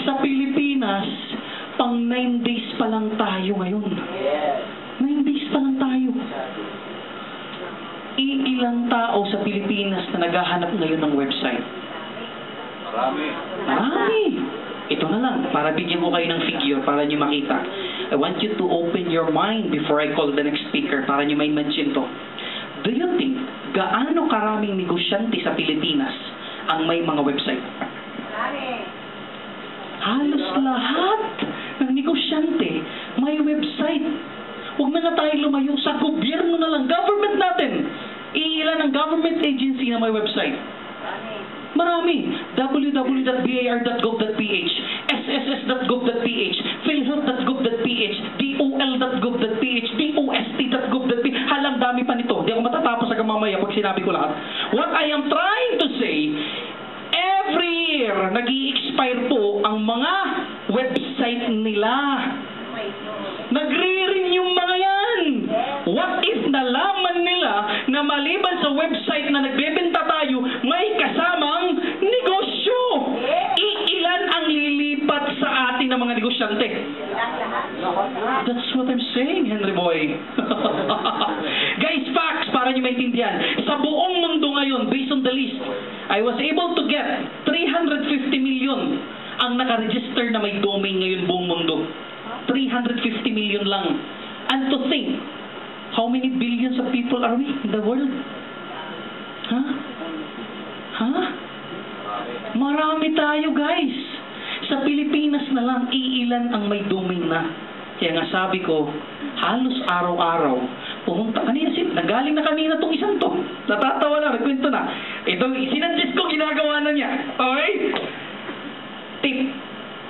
[SPEAKER 2] Sa Pilipinas, pang 9 days pa lang tayo ngayon. 9 days pa lang tayo. Ilang tao sa Pilipinas na naghahanap ngayon ng website? Marami. Ito na lang, para bigyan ko kayo ng figure, para nyo makita. I want you to open your mind before I call the next speaker, para nyo may mention to. Do you think gaano karaming negosyante sa Pilipinas ang may mga website? Halos lahat ng negosyante may website. Huwag na nga tayo lumayo sa gobyerno na lang, government natin. Iilan ang government agency na may website? Marami. www.bar.gov.ph, sss.gov.ph, philhealth.gov.ph, dol.gov.ph, dost.gov.ph. Halang dami pa nito. Hindi ako matatapos hanggang mamaya pag sinabi ko lahat. What I am trying to say, every year, nag-i-expire po ang mga website nila. Nagre-renew mga yan. What if nalaman nila na maliban sa website na nagbebenta tayo, may kasamang negosyo? Iilan ang lilipat sa atin ng mga negosyante? That's what I'm saying, Henry Boy. Guys, facts para nyo maintindihan. Sa buong mundo ngayon, based on the list, I was able to get 350 million ang nakaregister na may domain ngayon buong mundo. 350 million lang. And to think, how many billions of people are we in the world? Marami tayo, guys. Sa Pilipinas na lang, iilan ang may domain na. Kaya nga sabi ko, halos araw-araw, pumunta kanina, nagaling na kanina itong isang to. Natatawa na, nagkwento na. Ito, sinadjust ko, ginagawa na niya. Okay? Tip,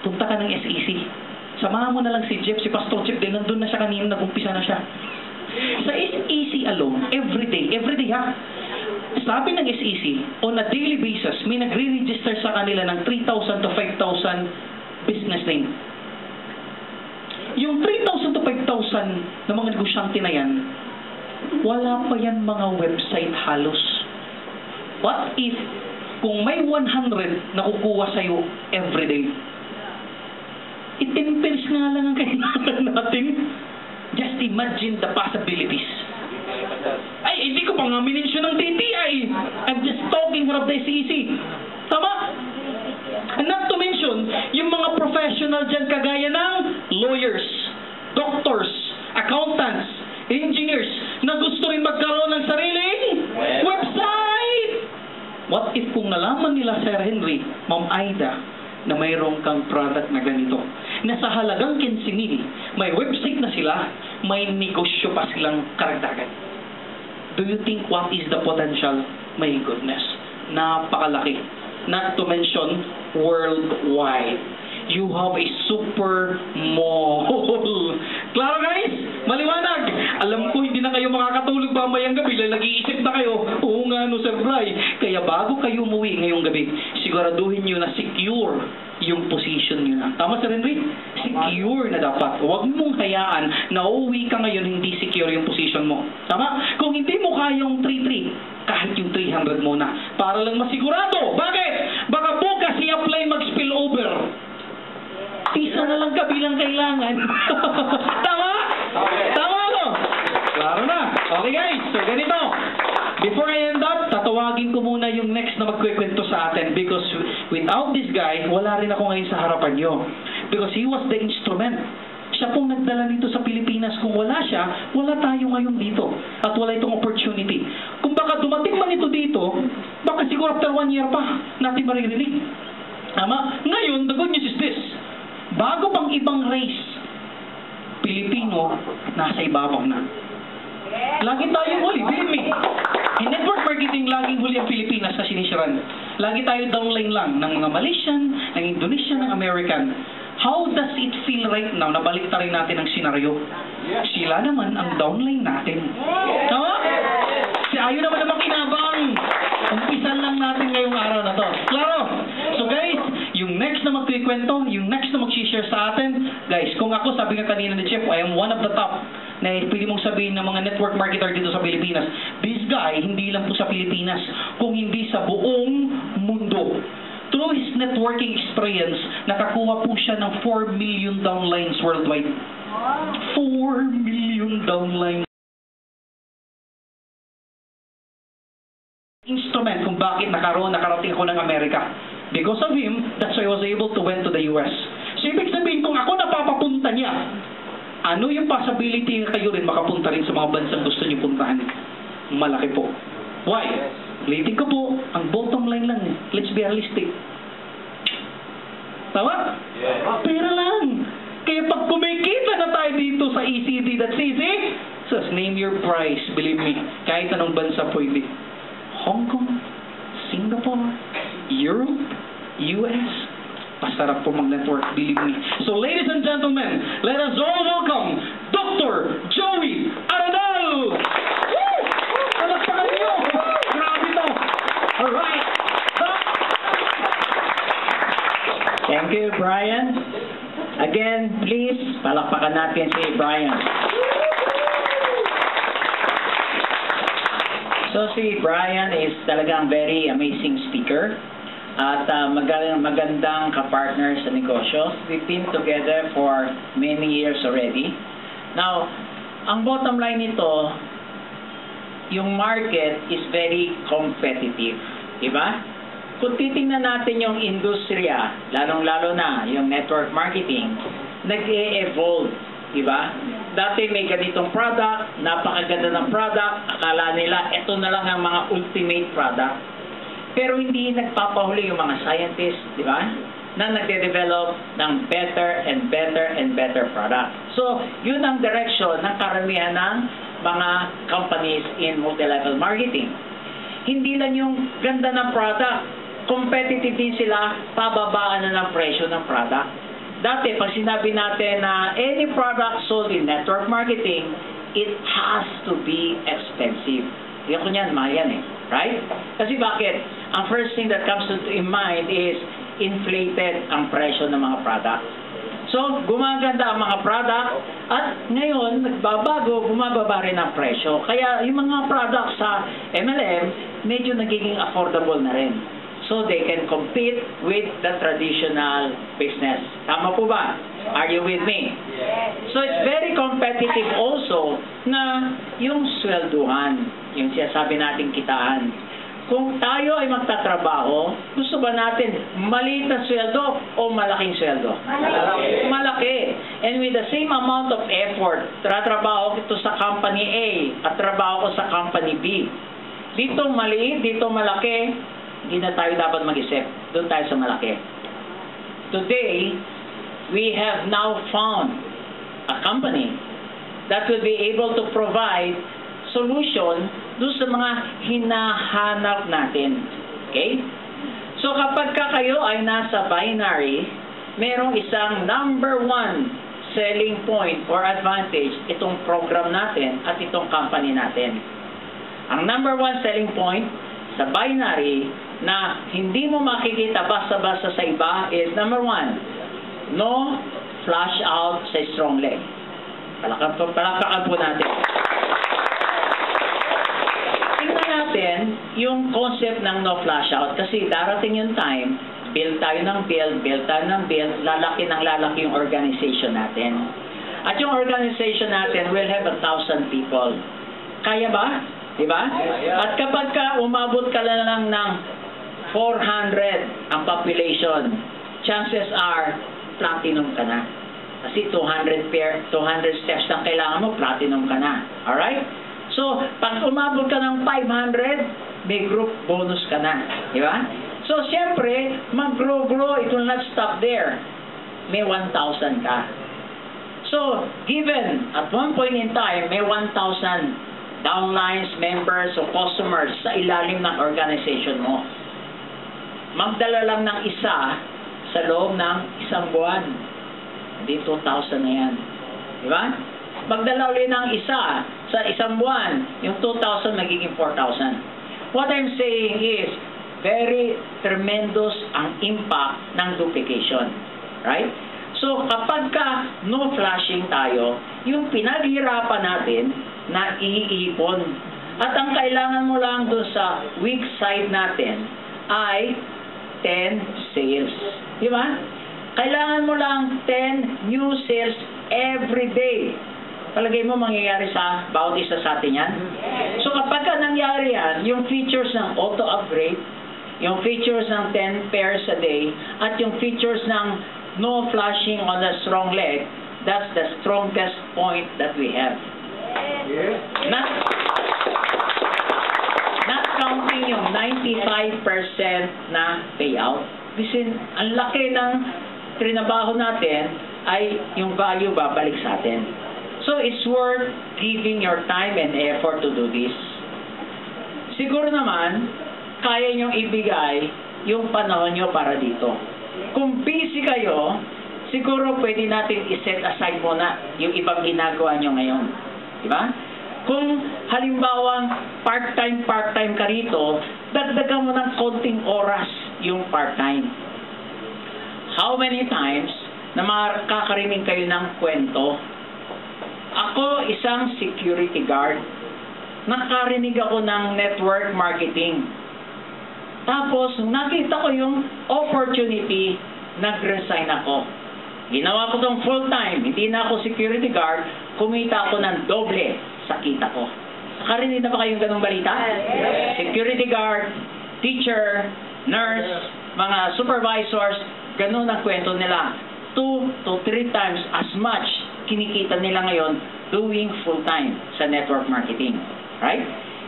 [SPEAKER 2] punta ka ng SEC. Samahan mo na lang si Jeff, si Pastor Jeff, din nandun na siya kanina, nag-umpisa na siya. Sa SEC alone, every day ha, sabi ng SEC, on a daily basis, may nagre-register sa kanila ng 3,000 to 5,000 business name. Yung 3,000 to 5,000 na mga negosyante na yan, wala pa yan mga website halos. What if, kung may 100 na kukuha sa'yo every day, 10 pence nga lang ang kailangan natin. Just imagine the possibilities. Ay, hindi ko pa nga minensyon ng TTI. I'm just talking from the SEC. Tama? And not to mention, yung mga professional dyan kagaya ng lawyers, doctors, accountants, engineers, na gusto rin magkaroon ng sariling website. What if kung nalaman nila, Sir Henry, Ma'am Aida, na mayroong kang product na ganito, na sa halagang 15,000, may website na sila, may negosyo pa silang karagdagan. Do you think what is the potential? My goodness, napakalaki. Not to mention, worldwide. You have a super mall. Klaro guys? Maliwanag. Alam ko hindi na kayo makakatulog mamayang gabi dahil nag-iisip na kayo. Oo nga no, Sir Bry. Kaya bago kayo umuwi ngayong gabi, siguraduhin nyo na secure yung position nyo na. Tama, Sir Henry? Secure na dapat. Huwag mong hayaan na uuwi ka ngayon hindi secure yung position mo. Tama? Kung hindi mo kayang 3-3, kahit yung 300 muna. Para lang masigurado. Bakit? Baka bukas i-apply mag-spill over. Isa na lang kabilang kailangan. Tama? Tama no? Klaro na. Okay guys, so ganito. Before I end up, tatawagin ko muna yung next na magkwekwento sa atin because without this guy, wala rin ako ngayon sa harapan nyo. Because he was the instrument. Siya pong nagdala nito sa Pilipinas. Kung wala siya, wala tayo ngayon dito. At wala itong opportunity. Kung baka dumating man ito dito, baka siguro after 1 year pa natin maririnig. Tama? Ngayon, the good news is this. Bago pang ibang race, Pilipino, nasa ibabaw na. Lagi tayong huli, believe me. In network marketing, laging huli ang Pilipinas na sinisiran. Lagi tayo downline lang ng mga Malaysian, ng Indonesian, ng American. How does it feel right now na baliktarin natin ang senaryo? Sila naman ang downline natin. Tama? Ayaw naman na makinabang. Umpisan lang natin ngayong araw na to. Klaro? So guys, yung next na magkikwento, yung next na mag-share sa atin, guys, kung ako, sabi nga kanina ni Jeff, I am one of the top na pwede mong sabihin ng mga network marketer dito sa Pilipinas. This guy, hindi lang po sa Pilipinas, kung hindi sa buong mundo. Through his networking experience, nakakuha po siya ng 4 million downlines worldwide. 4 million downlines. Instrument kung bakit nakarating ako ng Amerika. Because of him, that's why I was able to went to the US. So, ibig sabihin, kung ako napapapunta niya, ano yung possibility na kayo rin makapunta rin sa mga bansang gusto niyo puntahan? Malaki po. Why? Ulitin ko po, ang bottom line lang, let's be realistic. Tama? Pera lang. Kaya pag kumikita na tayo dito sa ECD, that's easy. Just name your price, believe me. Kahit anong bansa pwede. Hong Kong, Singapore, Europe, US. Masarap po mag-network, believe me. So ladies and gentlemen, let us all welcome Dr. Joey Aranal! Woo! Palakpakan niyo! Grabe to! Alright!
[SPEAKER 5] Thank you, Brian. Again, please, palakpakan natin si Brian. So, si Brian is talagang very amazing speaker at magandang kapartner sa negosyo. We've been together for many years already. Now, ang bottom line nito, yung market is very competitive. Diba? Kung titingnan natin yung industriya, lalong-lalo na yung network marketing, nag-e-evolve, di ba? Dati may ganitong product, napakaganda ng product, akala nila ito na lang ang mga ultimate product. Pero hindi nagpapahuli yung mga scientists, di ba? Na nagde-develop ng better and better and better product. So, yun ang direction ng karamihan ng mga companies in multi-level marketing. Hindi lang yung ganda ng product, competitive din sila, pababaan na ng presyo ng product. Dati, pag sinabi natin na any product sold in network marketing, it has to be expensive. Yung kunyan, mahal yan eh. Right? Kasi bakit? Ang first thing that comes to mind is inflated ang presyo ng mga product. So, gumaganda ang mga product at ngayon, nagbabago, bumababa rin ang presyo. Kaya yung mga product sa MLM, medyo nagiging affordable na rin. So they can compete with the traditional business. Tama po ba? Are you with me? So it's very competitive also na yung swelduhan, yung sinasabi nating kitaan. Kung tayo ay magtatrabaho, gusto ba natin maliit na sweldo o malaking sweldo? Malaki. And with the same amount of effort, tratrabaho ito sa company A at trabaho ko sa company B. Dito maliit, dito malaki, hindi na tayo dapat mag-isip. Doon tayo sa malaki. Today, we have now found a company that will be able to provide solution doon sa mga hinahanap natin. Okay? So kapag kayo ay nasa binary, merong isang number one selling point or advantage itong program natin at itong company natin. Ang number one selling point sa binary na hindi mo makikita basta-basta sa iba is number one, no flash out sa strong leg. Palakpakan po natin. Tingnan natin yung concept ng no flash out kasi darating yung time, build tayo ng build, lalaki ng lalaki yung organization natin. At yung organization natin will have 1,000 people. Kaya ba? Diba? At kapag umabot ka lang ng 400 ang population, chances are platinum ka na. Kasi 200 steps ang kailangan mo, platinum ka na. Alright? So, pag umabot ka ng 500, may group bonus ka na. Diba? So, siyempre, mag-grow, it will not stop there. May 1,000 ka. So, given at one point in time, may 1,000 downlines, members, o customers sa ilalim ng organization mo. Magdala lang ng isa sa loob ng isang buwan. Hindi 2,000 na yan. Diba? Magdala ulit ng isa sa isang buwan, yung 2,000 magiging 4,000. What I'm saying is, very tremendous ang impact ng duplication. Right? So, kapag no flashing tayo, yung pinaghirapan natin na iipon. At ang kailangan mo lang doon sa weak side natin ay 10 sales. Di ba? Kailangan mo lang 10 new sales every day. Palagay mo mangyayari sa bawat isa sa atin yan? So kapag nangyari yan, yung features ng auto-upgrade, yung features ng 10 pairs a day, at yung features ng no flashing on the strong leg, that's the strongest point that we have. Not dumating yung 95% na payout. Bisin, ang laki ng trinabaho natin ay yung value babalik sa atin. So it's worth giving your time and effort to do this. Siguro naman, kaya niyong ibigay yung panahon niyo para dito. Kung busy kayo, siguro pwede natin i-set aside muna yung ibang ginagawa niyo ngayon. Diba? Kung halimbawang part-time ka rito, dagdagan mo ng konting oras yung part-time. How many times na makakarinig kayo ng kwento? Ako, isang security guard. Nakarinig ako ng network marketing. Tapos, nakita ko yung opportunity, nag-resign ako. Ginawa ko tong full-time, hindi na ako security guard, kumita ako ng doble sa kita ko. Nakarinig na ba kayong ganung balita? Security guard, teacher, nurse, mga supervisors, ganun ang kwento nila. 2 to 3 times as much kinikita nila ngayon doing full-time sa network marketing. Right?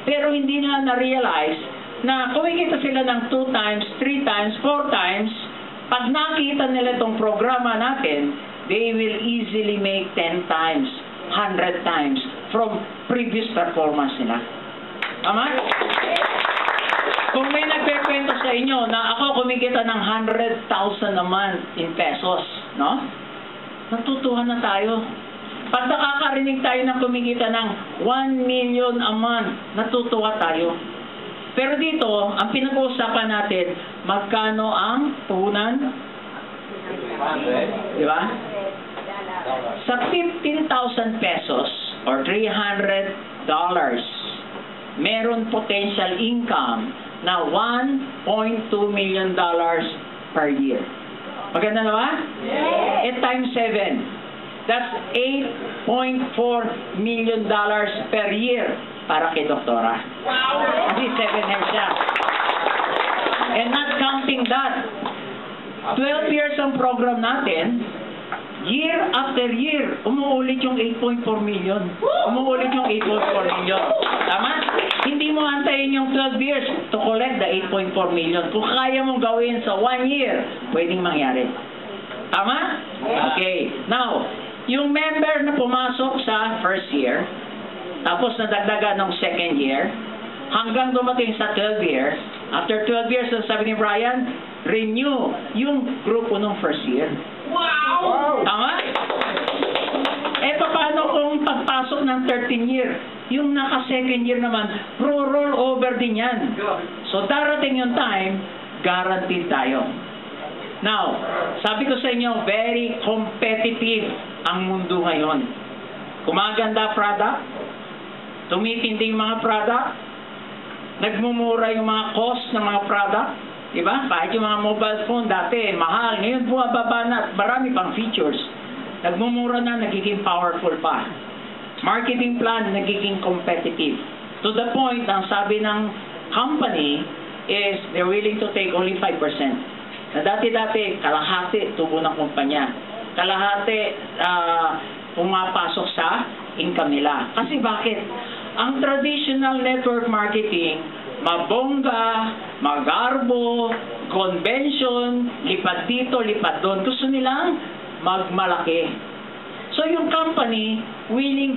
[SPEAKER 5] Pero hindi na na-realize na kumikita sila ng 2 times, 3 times, 4 times. Pag nakita nila itong programa natin, they will easily make 10 times, 100 times from previous performance nila. Tama? Kung may nagpekwento sa inyo na ako kumikita ng 100,000 a month in pesos, no? Natutuhan na tayo. Pag nakakarinig tayo ng kumikita ng 1 million a month, natutuwa tayo. Pero dito, ang pinag-uusapan natin, magkano ang puhunan? Di ba? Sa 15,000 pesos or $300, meron potential income na $1.2 million per year. Maganda na ba? Yes. Times 7. That's $8.4 million per year para kay Doktora. Wow! Kasi 7 years siya. And not counting that, 12 years ang program natin, year after year, umuulit yung 8.4 million. Umuulit yung 8.4 million. Tama? Hindi mo antayin yung 12 years to collect the 8.4 million. Kung kaya mong gawin sa 1 year, pwedeng mangyari. Tama? Okay. Now, yung member na pumasok sa first year, tapos nadagdagan ng second year, hanggang dumating sa 12 years, after 12 years, sabi ni Brian, renew yung grupo ng first year. Wow! Tama? Eh, paano kung pagpasok ng 13 year? Yung naka-second year naman, roll over din yan. So, darating yung time, guaranteed tayo. Now, sabi ko sa inyo, very competitive ang mundo ngayon. Kumaganda product, tumitindi yung mga product, nagmumura yung mga cost ng mga product, diba? Kahit yung mga mobile phone dati, mahal, ngayon bumababa na, marami pang features. Nagmumura na, nagiging powerful pa. Marketing plan, nagiging competitive. To the point, ang sabi ng company is they're willing to take only 5%. Na dati-dati, kalahati tubo ng kumpanya. Kalahati pumapasok sa income nila. Kasi bakit? Ang traditional network marketing, mabongga, magarbo, convention, lipat dito, lipat doon. Gusto nilang magmalaki. So yung company, willing